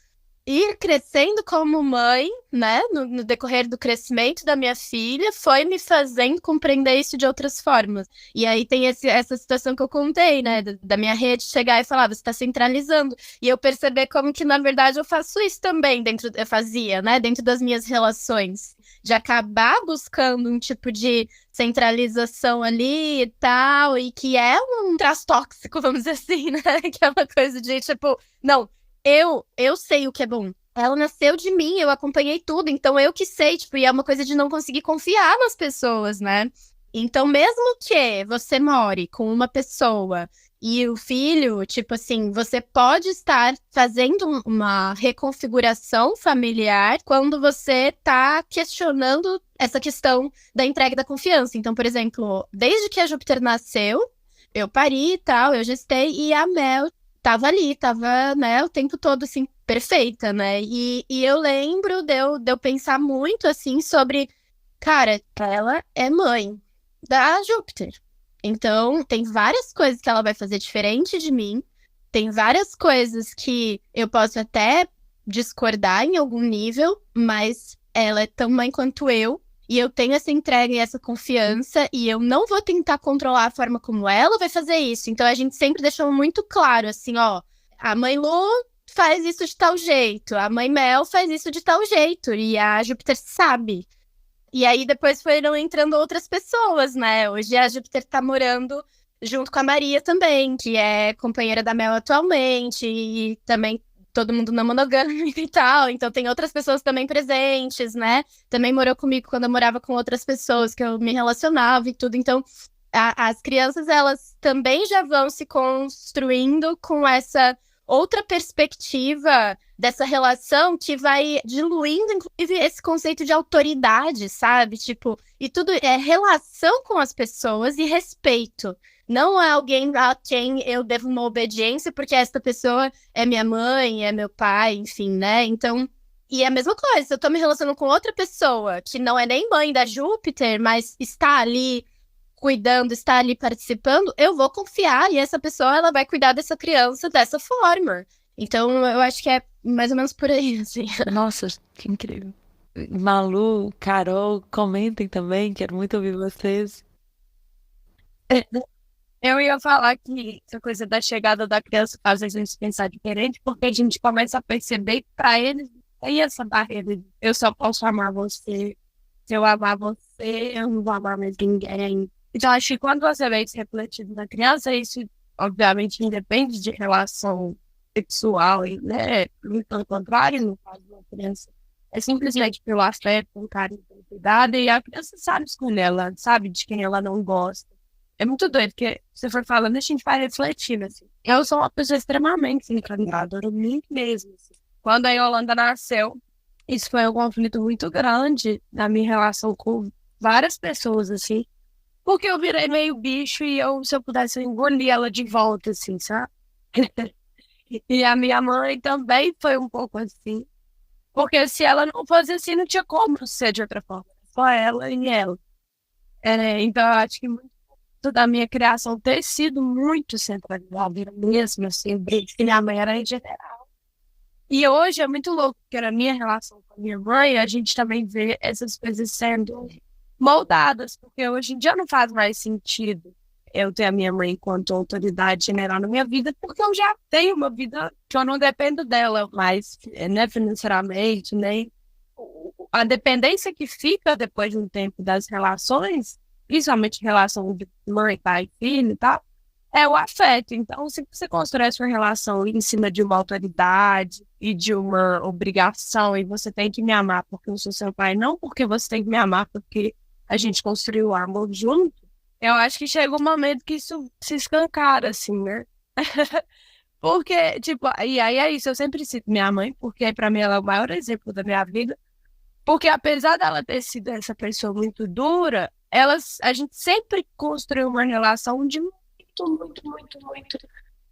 ir crescendo como mãe, né, no decorrer do crescimento da minha filha, foi me fazendo compreender isso de outras formas. E aí tem essa situação que eu contei, né, da minha rede chegar e falar, você está centralizando. E eu perceber como que, na verdade, eu faço isso também eu fazia, né, dentro das minhas relações. De acabar buscando um tipo de centralização ali e tal, e que é um traço tóxico, vamos dizer assim, né, que é uma coisa de, tipo, não, eu sei o que é bom. Ela nasceu de mim, eu acompanhei tudo, então eu que sei, tipo, e é uma coisa de não conseguir confiar nas pessoas, né? Então, mesmo que você more com uma pessoa e o filho, tipo assim, você pode estar fazendo uma reconfiguração familiar quando você tá questionando essa questão da entrega da confiança. Então, por exemplo, desde que a Júpiter nasceu, eu pari e tal, eu gestei, e a Mel tava ali, tava, né, o tempo todo, assim, perfeita, né? E eu lembro de eu pensar muito, assim, sobre, cara, ela é mãe da Júpiter. Então, tem várias coisas que ela vai fazer diferente de mim, tem várias coisas que eu posso até discordar em algum nível, mas ela é tão mãe quanto eu, e eu tenho essa entrega e essa confiança, e eu não vou tentar controlar a forma como ela vai fazer isso. Então, a gente sempre deixou muito claro, assim, ó, a mãe Lu faz isso de tal jeito, a mãe Mel faz isso de tal jeito, e a Júpiter sabe. E aí, depois foram entrando outras pessoas, né? Hoje a Júpiter tá morando junto com a Maria também, que é companheira da Mel atualmente, e também todo mundo não monogâmico e tal, então tem outras pessoas também presentes, né? Também morou comigo quando eu morava com outras pessoas que eu me relacionava e tudo, então as crianças, elas também já vão se construindo com essa outra perspectiva dessa relação que vai diluindo, inclusive, esse conceito de autoridade, sabe? Tipo, e tudo é relação com as pessoas e respeito. Não é alguém a quem eu devo uma obediência, porque esta pessoa é minha mãe, é meu pai, enfim, né? Então, e é a mesma coisa, se eu tô me relacionando com outra pessoa que não é nem mãe da Júpiter, mas está ali cuidando, está ali participando, eu vou confiar e essa pessoa, ela vai cuidar dessa criança dessa forma. Então, eu acho que é mais ou menos por aí, assim. Nossa, que incrível. Malu, Carol, comentem também, quero muito ouvir vocês. Eu ia falar que essa coisa da chegada da criança faz a gente pensar diferente, porque a gente começa a perceber que para eles tem essa barreira de eu só posso amar você, se eu amar você, eu não vou amar mais ninguém. Então, acho que quando você vê isso refletido na criança, isso obviamente independe de relação sexual, né? Muito pelo contrário, no caso de uma criança. É simplesmente pelo afeto, pelo carinho, pelo cuidado, e a criança sabe escolher, ela sabe de quem ela não gosta. É muito doido, porque você for falando, a gente vai refletindo, assim. Eu sou uma pessoa extremamente encantadora, muito mesmo, assim. Quando a Yolanda nasceu, isso foi um conflito muito grande na minha relação com várias pessoas, assim, porque eu virei meio bicho e se eu pudesse, eu engolir ela de volta, assim, sabe? E a minha mãe também foi um pouco assim, porque se ela não fosse assim, não tinha como ser de outra forma, só ela e ela. Então, eu acho que muito da minha criação ter sido muito centralizada mesmo, assim, que minha mãe era em general. E hoje é muito louco, porque na minha relação com a minha mãe, a gente também vê essas coisas sendo moldadas, porque hoje em dia não faz mais sentido eu ter a minha mãe enquanto autoridade general na minha vida, porque eu já tenho uma vida que eu não dependo dela mais, né, financeiramente, nem a dependência que fica depois de um tempo das relações, principalmente relação de mãe, pai, filho e tal, é o afeto. Então, se você constrói sua relação em cima de uma autoridade e de uma obrigação, e você tem que me amar porque eu sou seu pai, não porque você tem que me amar porque a gente construiu o amor junto, eu acho que chega um momento que isso se escancara, assim, né? Porque, tipo, e aí é isso, eu sempre cito minha mãe, porque pra mim ela é o maior exemplo da minha vida, porque apesar dela ter sido essa pessoa muito dura, a gente sempre construiu uma relação de muito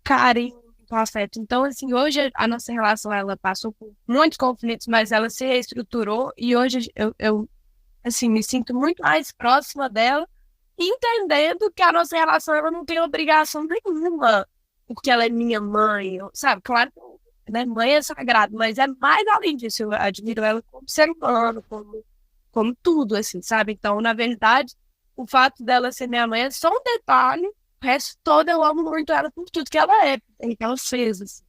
carinho, muito afeto. Então, assim, hoje a nossa relação, ela passou por muitos conflitos, mas ela se reestruturou e hoje eu assim, me sinto muito mais próxima dela, entendendo que a nossa relação, ela não tem obrigação nenhuma, porque ela é minha mãe, sabe? Claro que, né, mãe é sagrado, mas é mais além disso, eu admiro ela como ser humano, como tudo, assim, sabe? Então, na verdade, o fato dela ser minha mãe é só um detalhe, o resto todo eu amo muito ela por tudo que ela é, que ela fez, assim.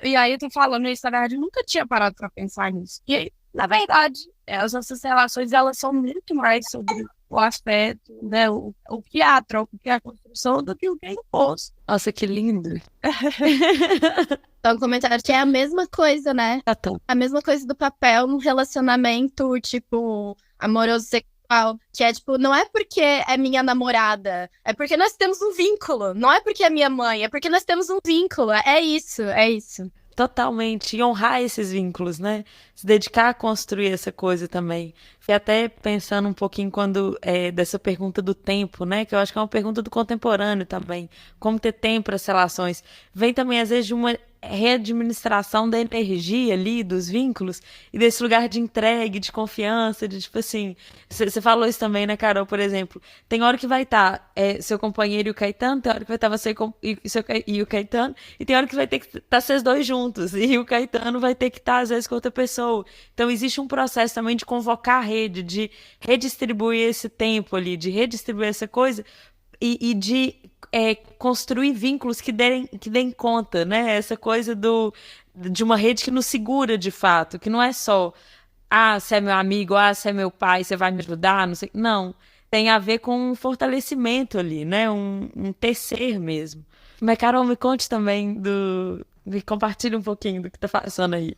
E aí eu tô falando isso, na verdade, eu nunca tinha parado pra pensar nisso. E, na verdade, as nossas relações, elas são muito mais sobre o afeto, né? O que é a troca, o que é a construção, do que o que é imposto. Nossa, que lindo. Então, um comentário que é a mesma coisa, né? A mesma coisa do papel num relacionamento, tipo, amoroso sexual. Que é, tipo, não é porque é minha namorada, é porque nós temos um vínculo. Não é porque é minha mãe, é porque nós temos um vínculo. É isso, é isso. Totalmente. E honrar esses vínculos, né? Se dedicar a construir essa coisa também. E até pensando um pouquinho dessa pergunta do tempo, né? Que eu acho que é uma pergunta do contemporâneo também. Como ter tempo para as relações. Vem também, às vezes, de uma readministração da energia ali, dos vínculos, e desse lugar de entrega, de confiança, de tipo assim... Você falou isso também, né, Carol? Por exemplo, tem hora que vai estar seu companheiro e o Caetano, tem hora que vai estar você e o Caetano, e tem hora que vai ter que estar vocês dois juntos, e o Caetano vai ter que estar, às vezes, com outra pessoa. Então, existe um processo também de convocar a rede, de redistribuir esse tempo ali, de redistribuir essa coisa, e de construir vínculos que deem conta, né? Essa coisa de uma rede que nos segura de fato, que não é só você é meu amigo, você é meu pai, você vai me ajudar, não sei. Não, tem a ver com um fortalecimento ali, né? Um tecer mesmo. Mas, Carol, me conte também me compartilhe um pouquinho do que tá passando aí.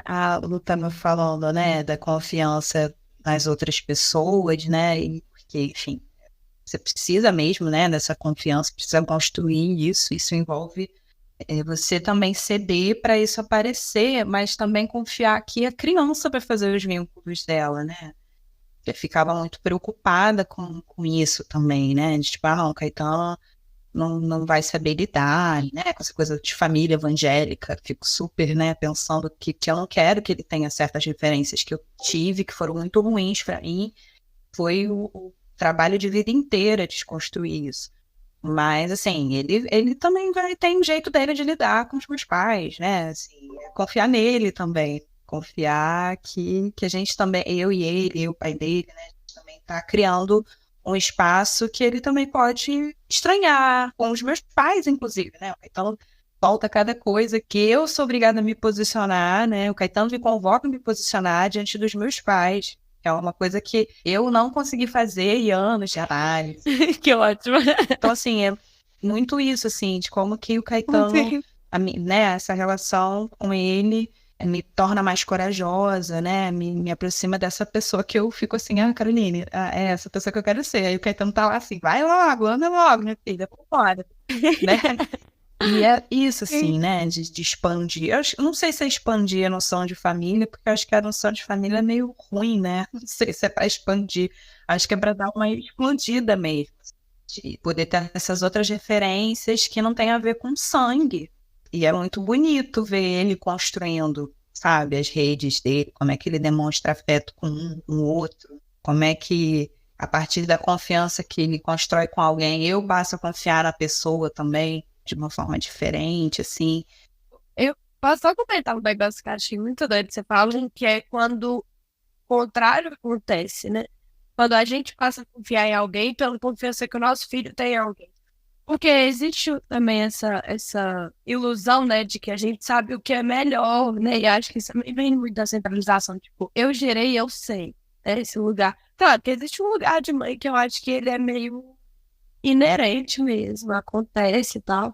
A Lu estava falando, né, da confiança nas outras pessoas, né, e porque, enfim, você precisa mesmo, né, dessa confiança, precisa construir isso envolve você também ceder para isso aparecer, mas também confiar que a criança vai fazer os vínculos dela, né. Eu ficava muito preocupada com isso também, né, de tipo, não, Caetano não vai saber lidar, né, com essa coisa de família evangélica, fico super, né, pensando que eu não quero que ele tenha certas referências que eu tive, que foram muito ruins para mim, foi o trabalho de vida inteira desconstruir isso. Mas, assim, ele também tem um jeito dele de lidar com os meus pais, né, assim, confiar nele também, confiar que a gente também, eu e ele, o pai dele, né, a gente também tá criando um espaço que ele também pode estranhar, com os meus pais, inclusive, né? O Caetano volta cada coisa que eu sou obrigada a me posicionar, né? O Caetano me convoca a me posicionar diante dos meus pais. É uma coisa que eu não consegui fazer em anos de análise. Que ótimo. Então, assim, é muito isso, assim, de como que o Caetano né, essa relação com ele me torna mais corajosa, né? Me aproxima dessa pessoa que eu fico assim, Caroline, é essa pessoa que eu quero ser. Aí o Caetano tá lá assim, vai logo, anda logo, minha filha, vambora, né? E é isso, assim, né, de expandir. Eu não sei se é expandir a noção de família, porque eu acho que a noção de família é meio ruim, né? Não sei se é para expandir. Acho que é para dar uma explodida mesmo. De poder ter essas outras referências que não tem a ver com sangue. E é muito bonito ver ele construindo, sabe, as redes dele, como é que ele demonstra afeto com com o outro, como é que, a partir da confiança que ele constrói com alguém, eu passo a confiar na pessoa também, de uma forma diferente, assim. Eu posso só comentar um negócio que eu achei muito doido. Você fala que é quando o contrário acontece, né? Quando a gente passa a confiar em alguém pela confiança que o nosso filho tem em alguém. Porque existe também essa ilusão, né, de que a gente sabe o que é melhor, né? E acho que isso também vem muito da centralização. Tipo, eu gerei, eu sei, né, esse lugar. Claro, que existe um lugar de mãe que eu acho que ele é meio inerente mesmo, acontece e tal.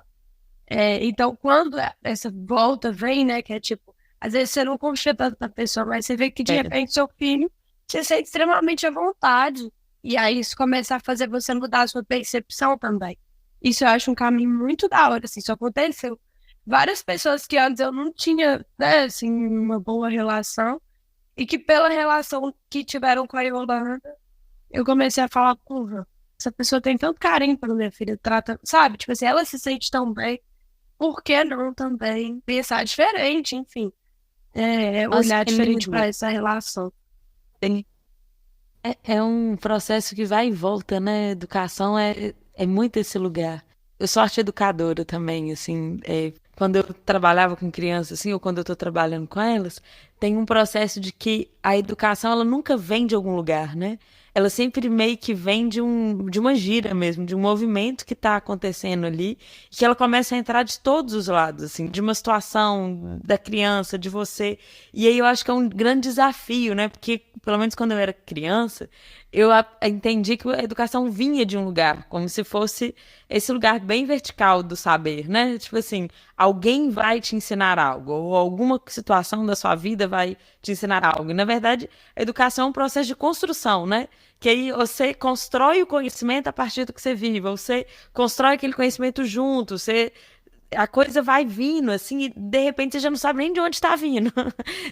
Então, quando essa volta vem, né, que é tipo, às vezes você não confia tanto na pessoa, mas você vê que de repente seu filho se sente extremamente à vontade. E aí isso começa a fazer você mudar a sua percepção também. Isso eu acho um caminho muito da hora, assim, isso aconteceu. Várias pessoas que antes eu não tinha, né, assim, uma boa relação, e que pela relação que tiveram com a Yolanda, eu comecei a falar, porra, essa pessoa tem tanto carinho pela minha filha, trata, sabe? Tipo assim, ela se sente tão bem, por que não também pensar diferente, enfim, Nossa, olhar que diferente lindo. para essa relação. É um processo que vai e volta, né? Educação é muito esse lugar. Eu sou arte educadora também, assim, quando eu trabalhava com crianças, assim, ou quando eu tô trabalhando com elas, tem um processo de que a educação, ela nunca vem de algum lugar, né? Ela sempre meio que vem de uma gira mesmo, de um movimento que tá acontecendo ali, e que ela começa a entrar de todos os lados, assim, de uma situação da criança, de você. E aí eu acho que é um grande desafio, né? Porque, pelo menos quando eu era criança, eu entendi que a educação vinha de um lugar, como se fosse esse lugar bem vertical do saber, né? Tipo assim, alguém vai te ensinar algo, ou alguma situação da sua vida vai te ensinar algo. E, na verdade, a educação é um processo de construção, né? Que aí você constrói o conhecimento a partir do que você vive, você constrói aquele conhecimento junto, a coisa vai vindo, assim, e de repente você já não sabe nem de onde está vindo.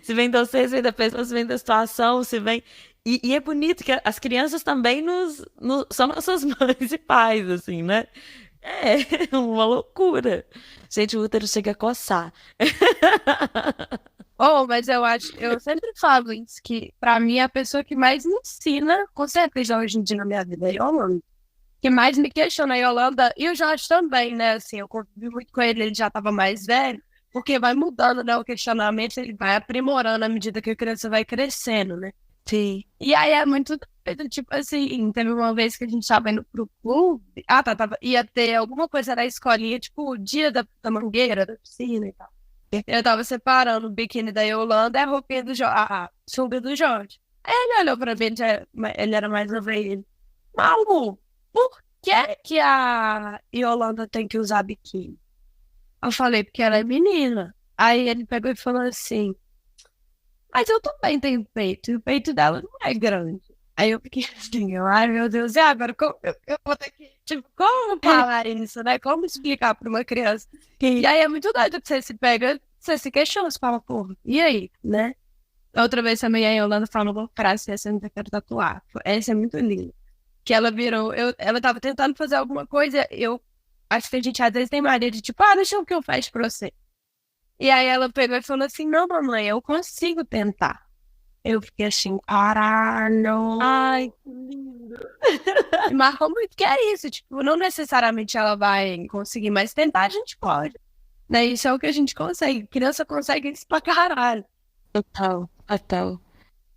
Se vem de você, se vem da pessoa, se vem da situação, se vem... E é bonito que as crianças também são nossas mães e pais, assim, né? É uma loucura. Gente, o útero chega a coçar. Mas eu sempre falo isso, que pra mim a pessoa que mais me ensina, com certeza hoje em dia na minha vida é a Yolanda, que mais me questiona é a Yolanda e o Jorge também, né, assim, eu convivi muito com ele já tava mais velho, porque vai mudando, né, o questionamento, ele vai aprimorando à medida que a criança vai crescendo, né. Sim. E aí é muito doido, tipo assim, teve uma vez que a gente tava indo pro clube, ia ter alguma coisa na escolinha, tipo o dia da mangueira, da piscina e tal. Eu tava separando o biquíni da Yolanda e a roupinha do Jorge, a sunga do Jorge. Aí ele olhou pra mim, ele era mais novo aí, ele, Malu, por que a Yolanda tem que usar biquíni? Eu falei, porque ela é menina. Aí ele pegou e falou assim, mas eu também tenho peito, e o peito dela não é grande. Aí eu fiquei assim, ai meu Deus, e agora como eu vou ter que, tipo, como falar isso, né? Como explicar pra uma criança? E aí é muito doido que você se pega, você se questiona, você fala, porra, e aí, né? Outra vez também a Yolanda falou uma frase que essa eu ainda quero tatuar. Essa é muito linda. Que ela virou, ela tava tentando fazer alguma coisa, eu acho que a gente às vezes tem mania de tipo, deixa eu que eu faço pra você. E aí ela pegou e falou assim, não, mamãe, eu consigo tentar. Eu fiquei assim, caralho. Ai, que lindo. E marcou muito que é isso, tipo, não necessariamente ela vai conseguir, mas tentar a gente pode. Né? Isso é o que a gente consegue. Criança consegue isso pra caralho. Total, total.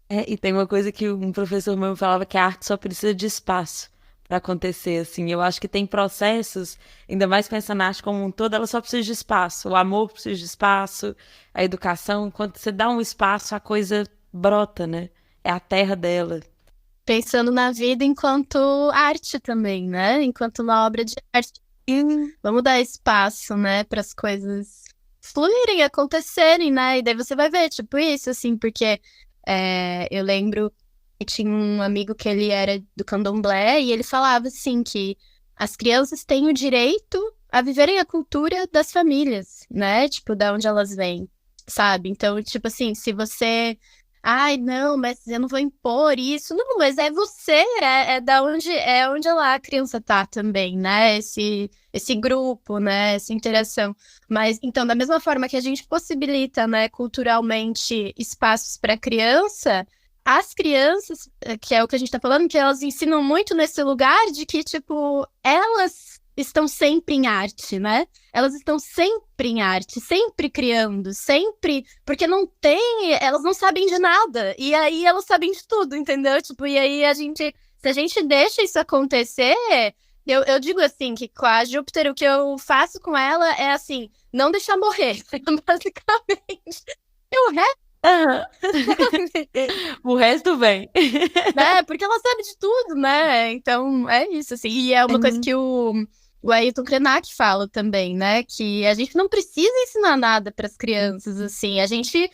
E tem uma coisa que um professor meu falava, que a arte só precisa de espaço para acontecer, assim. Eu acho que tem processos, ainda mais pensando na arte como um todo, ela só precisa de espaço. O amor precisa de espaço, a educação. Quando você dá um espaço, a coisa brota, né? É a terra dela. Pensando na vida enquanto arte também, né? Enquanto uma obra de arte. Vamos dar espaço, né, para as coisas fluírem, acontecerem, né? E daí você vai ver, tipo, isso, assim, porque eu lembro que tinha um amigo que ele era do candomblé e ele falava, assim, que as crianças têm o direito a viverem a cultura das famílias, né? Tipo, da onde elas vêm, sabe? Então, tipo assim, se você... Ai, não, mas eu não vou impor isso. Não, mas é você, onde lá a criança tá também, né? Esse grupo, né? Essa interação. Mas, então, da mesma forma que a gente possibilita, né, culturalmente espaços para criança, as crianças, que é o que a gente tá falando, que elas ensinam muito nesse lugar de que, tipo, elas estão sempre em arte, né? Elas estão sempre em arte, sempre criando, sempre... Porque não tem... Elas não sabem de nada. E aí elas sabem de tudo, entendeu? Tipo, e aí se a gente deixa isso acontecer... Eu digo assim, que com a Júpiter, o que eu faço com ela é assim, não deixar morrer, basicamente. E o resto, Aham. O resto vem. né? Porque ela sabe de tudo, né? Então, é isso, assim. E é uma coisa que o Ailton Krenak fala também, né? Que a gente não precisa ensinar nada para as crianças, assim. A gente,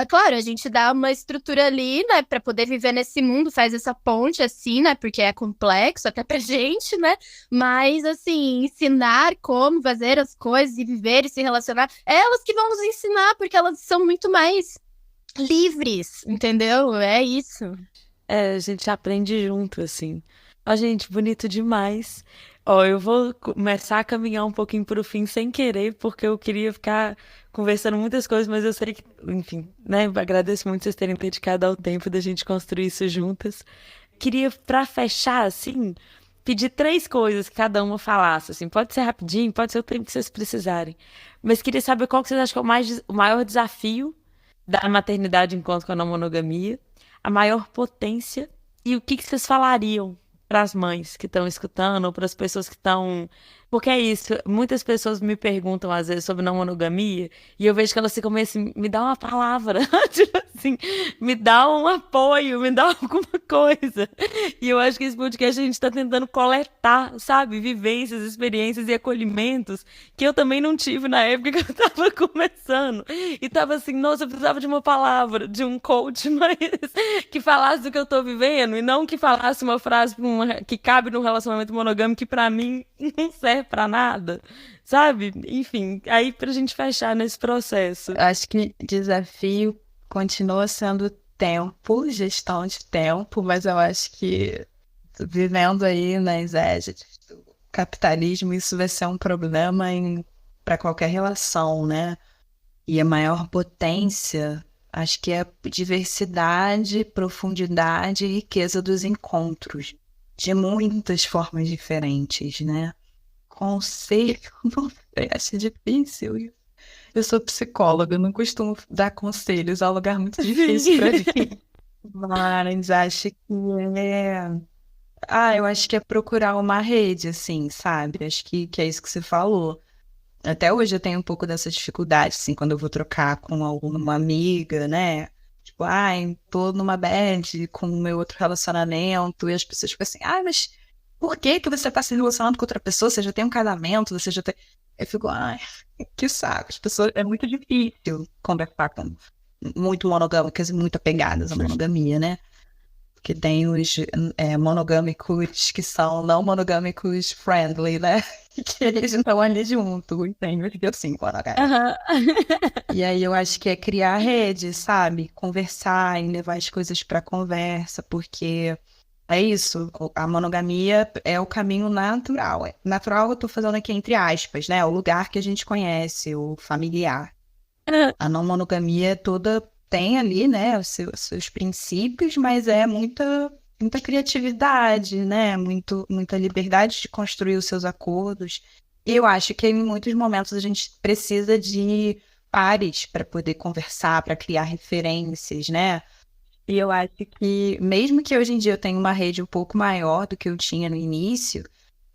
claro, a gente dá uma estrutura ali, né? Para poder viver nesse mundo, faz essa ponte, assim, né? Porque é complexo até pra gente, né? Mas, assim, ensinar como fazer as coisas e viver e se relacionar, é elas que vão nos ensinar, porque elas são muito mais livres, entendeu? É isso. A gente aprende junto, assim. Ó, gente, bonito demais. Ó, eu vou começar a caminhar um pouquinho pro fim sem querer, porque eu queria ficar conversando muitas coisas, mas eu sei que, enfim, né? Agradeço muito vocês terem dedicado ao tempo da gente construir isso juntas. Queria, pra fechar, assim, pedir 3 coisas que cada uma falasse, assim. Pode ser rapidinho, pode ser o tempo que vocês precisarem. Mas queria saber qual que vocês acham que é o maior desafio da maternidade enquanto com a não monogamia, a maior potência e o que vocês falariam para as mães que estão escutando ou para as pessoas que estão... Porque é isso, muitas pessoas me perguntam às vezes sobre não monogamia e eu vejo que elas ficam meio assim, me dá uma palavra, tipo assim, me dá um apoio, me dá alguma coisa. E eu acho que esse podcast a gente está tentando coletar, sabe, vivências, experiências e acolhimentos que eu também não tive na época que eu estava começando. E tava assim, nossa, eu precisava de uma palavra, de um coach, mas que falasse do que eu tô vivendo e não que falasse uma frase que cabe num relacionamento monogâmico que pra mim não serve pra nada, sabe? Enfim, aí pra gente fechar nesse processo. Acho que desafio continua sendo tempo, gestão de tempo, mas eu acho que vivendo aí nas égides do capitalismo, isso vai ser um problema para qualquer relação, né? E a maior potência, acho que é a diversidade, profundidade e riqueza dos encontros, de muitas formas diferentes, né? Conselho, não sei, acho difícil. Eu sou psicóloga, eu não costumo dar conselhos, é um lugar muito difícil para mim. Mas acho que eu acho que é procurar uma rede, assim, sabe? Acho que é isso que você falou. Até hoje eu tenho um pouco dessa dificuldade, assim, quando eu vou trocar com alguma amiga, né? Tipo, tô numa bad com o meu outro relacionamento, e as pessoas ficam assim, mas por que você tá se relacionando com outra pessoa? Você já tem um casamento, você já tem... Eu fico, que saco. As pessoas, é muito difícil conversar com muito monogâmicas e muito apegadas à monogamia, né? Porque tem os monogâmicos que são não monogâmicos friendly, né? Que eles estão ali junto, entende? Eu assim, Aham. E aí eu acho que é criar rede, sabe? Conversar e levar as coisas pra conversa, porque é isso, a monogamia é o caminho natural. Natural eu tô falando aqui entre aspas, né? O lugar que a gente conhece, o familiar. A não monogamia toda tem ali, né, os seus princípios, mas é muita criatividade, né, muita liberdade de construir os seus acordos. E eu acho que em muitos momentos a gente precisa de pares para poder conversar, para criar referências, né? E eu acho que, mesmo que hoje em dia eu tenha uma rede um pouco maior do que eu tinha no início,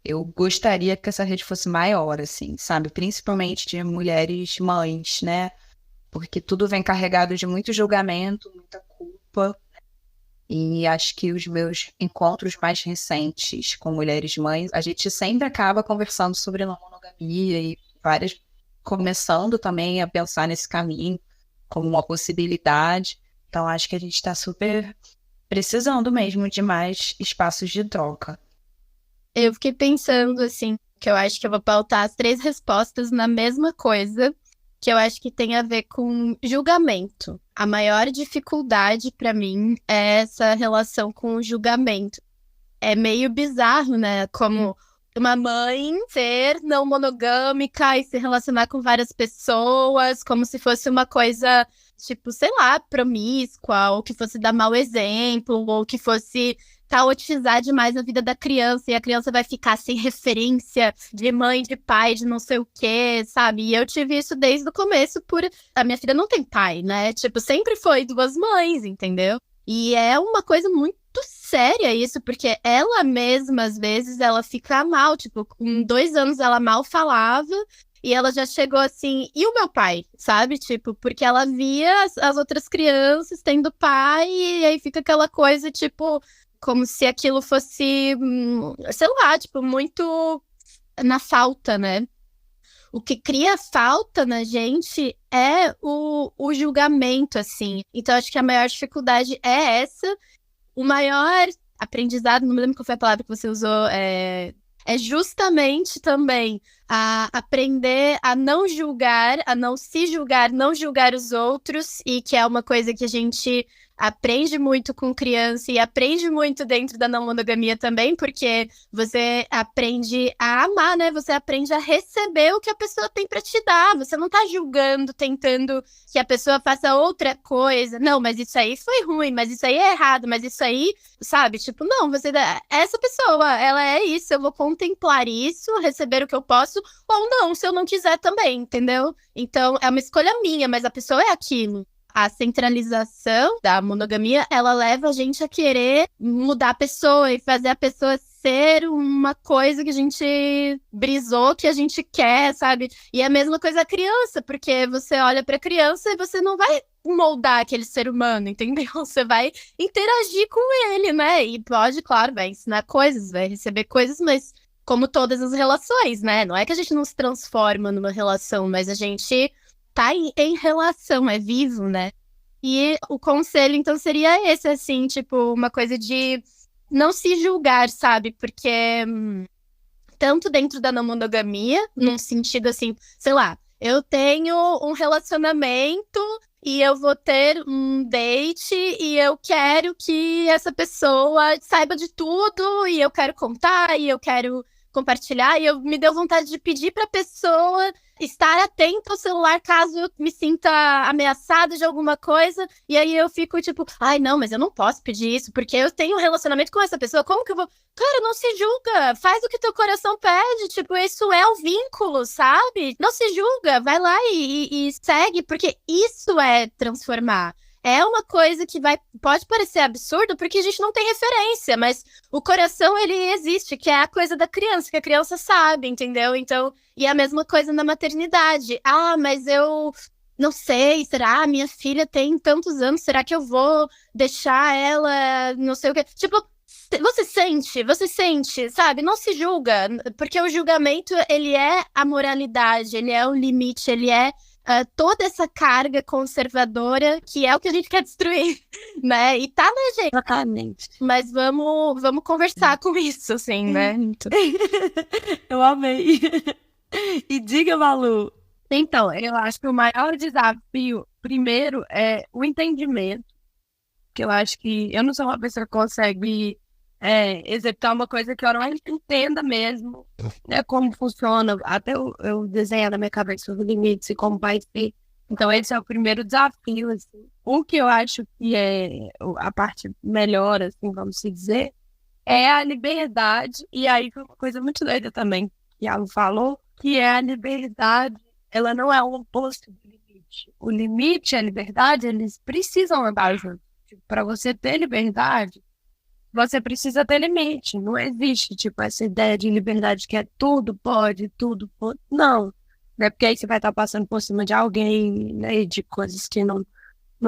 eu gostaria que essa rede fosse maior, assim, sabe? Principalmente de mulheres mães, né? Porque tudo vem carregado de muito julgamento, muita culpa. E acho que os meus encontros mais recentes com mulheres mães, a gente sempre acaba conversando sobre não monogamia e várias começando também a pensar nesse caminho como uma possibilidade. Então, acho que a gente está super precisando mesmo de mais espaços de troca. Eu fiquei pensando, assim, que eu acho que eu vou pautar as 3 respostas na mesma coisa, que eu acho que tem a ver com julgamento. A maior dificuldade para mim é essa relação com o julgamento. É meio bizarro, né? Como uma mãe ser não monogâmica e se relacionar com várias pessoas, como se fosse uma coisa, tipo, sei lá, promíscua, ou que fosse dar mau exemplo, ou que fosse caotizar demais a vida da criança, e a criança vai ficar sem referência de mãe, de pai, de não sei o quê, sabe? E eu tive isso desde o começo a minha filha não tem pai, né? Tipo, sempre foi 2 mães, entendeu? E é uma coisa muito séria isso, porque ela mesma, às vezes, ela fica mal, tipo, com 2 anos ela mal falava, e ela já chegou assim, e o meu pai, sabe? Tipo, porque ela via as outras crianças tendo pai, e aí fica aquela coisa, tipo, como se aquilo fosse, sei lá, tipo, muito na falta, né? O que cria falta na gente é o julgamento, assim. Então, acho que a maior dificuldade é essa. O maior aprendizado, não me lembro qual foi a palavra que você usou, é justamente também a aprender a não julgar, a não se julgar, não julgar os outros, e que é uma coisa que a gente aprende muito com criança e aprende muito dentro da não monogamia também, porque você aprende a amar, né? Você aprende a receber o que a pessoa tem pra te dar. Você não tá julgando, tentando que a pessoa faça outra coisa. Não, mas isso aí foi ruim, mas isso aí é errado, mas isso aí, sabe? Tipo, não, essa pessoa, ela é isso, eu vou contemplar isso, receber o que eu posso, ou não, se eu não quiser também, entendeu? Então, é uma escolha minha, mas a pessoa é aquilo. A centralização da monogamia, ela leva a gente a querer mudar a pessoa e fazer a pessoa ser uma coisa que a gente brisou, que a gente quer, sabe? E é a mesma coisa a criança, porque você olha pra criança e você não vai moldar aquele ser humano, entendeu? Você vai interagir com ele, né? E pode, claro, vai ensinar coisas, vai receber coisas, mas como todas as relações, né? Não é que a gente não se transforma numa relação, mas a gente tá em relação, é vivo, né? E o conselho, então, seria esse, assim, tipo, uma coisa de não se julgar, sabe? Porque tanto dentro da não monogamia, num sentido assim, sei lá, eu tenho um relacionamento e eu vou ter um date e eu quero que essa pessoa saiba de tudo e eu quero contar e eu quero compartilhar, e me deu vontade de pedir pra pessoa estar atenta ao celular caso eu me sinta ameaçada de alguma coisa, e aí eu fico tipo, ai não, mas eu não posso pedir isso, porque eu tenho um relacionamento com essa pessoa, como que eu vou... Cara, não se julga, faz o que teu coração pede, tipo, isso é o vínculo, sabe? Não se julga, vai lá e segue, porque isso é transformar. É uma coisa que pode parecer absurdo, porque a gente não tem referência, mas o coração, ele existe, que é a coisa da criança, que a criança sabe, entendeu? Então, e a mesma coisa na maternidade. Ah, mas eu não sei, será? Minha filha tem tantos anos, será que eu vou deixar ela, não sei o quê? Tipo, você sente, sabe? Não se julga, porque o julgamento, ele é a moralidade, ele é o limite, ele é toda essa carga conservadora que é o que a gente quer destruir, né? E tá na gente. Exatamente. Mas vamos conversar com isso, assim, né? Eu amei. E diga, Malu. Então, eu acho que o maior desafio, primeiro, é o entendimento. Que eu acho que eu não sou uma pessoa que consegue executar uma coisa que eu não entenda mesmo, né, como funciona, até eu desenhar na minha cabeça os limites e como vai ser. Então, esse é o primeiro desafio, assim. O que eu acho que é a parte melhor, assim, vamos dizer, é a liberdade, e aí foi uma coisa muito doida também, que a Lu falou, que é a liberdade, ela não é um oposto do limite. O limite e a liberdade, eles precisam andar juntos. Para você ter liberdade, você precisa ter limite. Não existe, tipo, essa ideia de liberdade que é tudo pode, tudo pode. Não. Não é porque aí você vai estar passando por cima de alguém, né, e de coisas que não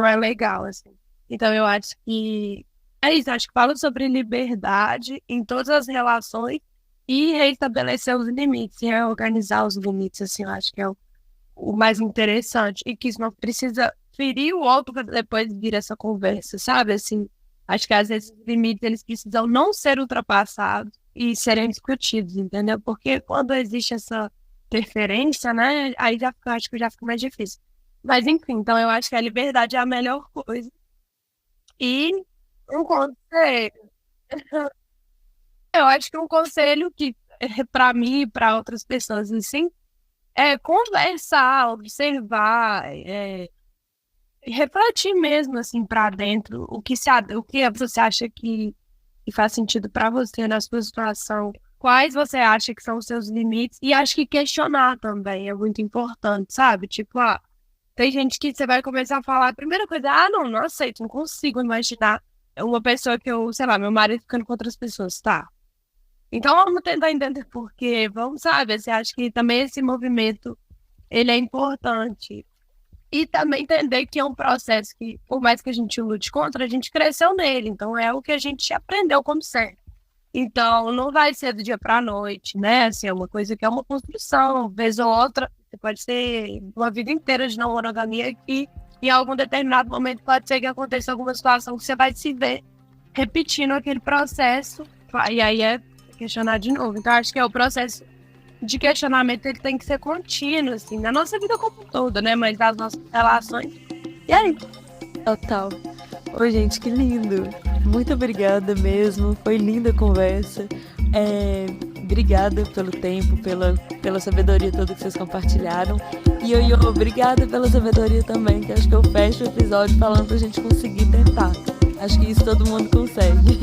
é legal, assim. Então, eu acho que é isso. Acho que falo sobre liberdade em todas as relações e reestabelecer os limites, reorganizar os limites, assim, eu acho que é o mais interessante e que isso não precisa ferir o outro para depois vir essa conversa, sabe? Assim, acho que às vezes os limites eles precisam não ser ultrapassados e serem discutidos, entendeu? Porque quando existe essa interferência, né, aí acho que já fica mais difícil. Mas enfim, então eu acho que a liberdade é a melhor coisa. E um conselho, eu acho que um conselho que para mim e para outras pessoas assim, é conversar, observar, refletir mesmo assim para dentro o que você acha que faz sentido para você na sua situação, quais você acha que são os seus limites, e acho que questionar também é muito importante, sabe? Tipo, tem gente que você vai começar a falar, a primeira coisa, não aceito, não consigo imaginar uma pessoa que sei lá, meu marido ficando com outras pessoas, tá? Então vamos tentar entender por quê, vamos, sabe? Você acha que também esse movimento, ele é importante. E também entender que é um processo que, por mais que a gente lute contra, a gente cresceu nele. Então, é o que a gente aprendeu como certo. Então, não vai ser do dia para a noite, né? Assim, é uma coisa que é uma construção. Vez ou outra, pode ser uma vida inteira de não monogamia que, em algum determinado momento, pode ser que aconteça alguma situação que você vai se ver repetindo aquele processo. E aí é questionar de novo. Então, acho que é o processo de questionamento, ele tem que ser contínuo, assim, na nossa vida como um todo, né? Mas das nossas relações. E aí? Total. Oi, gente, que lindo. Muito obrigada mesmo. Foi linda a conversa. Obrigada pelo tempo, pela sabedoria toda que vocês compartilharam. E obrigada pela sabedoria também, que acho que eu fecho o episódio falando pra gente conseguir tentar. Acho que isso todo mundo consegue.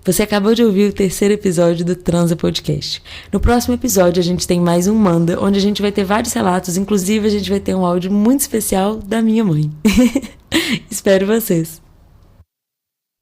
Você acabou de ouvir o terceiro episódio do Transa Podcast. No próximo episódio a gente tem mais um Manda, onde a gente vai ter vários relatos, inclusive a gente vai ter um áudio muito especial da minha mãe. Espero vocês!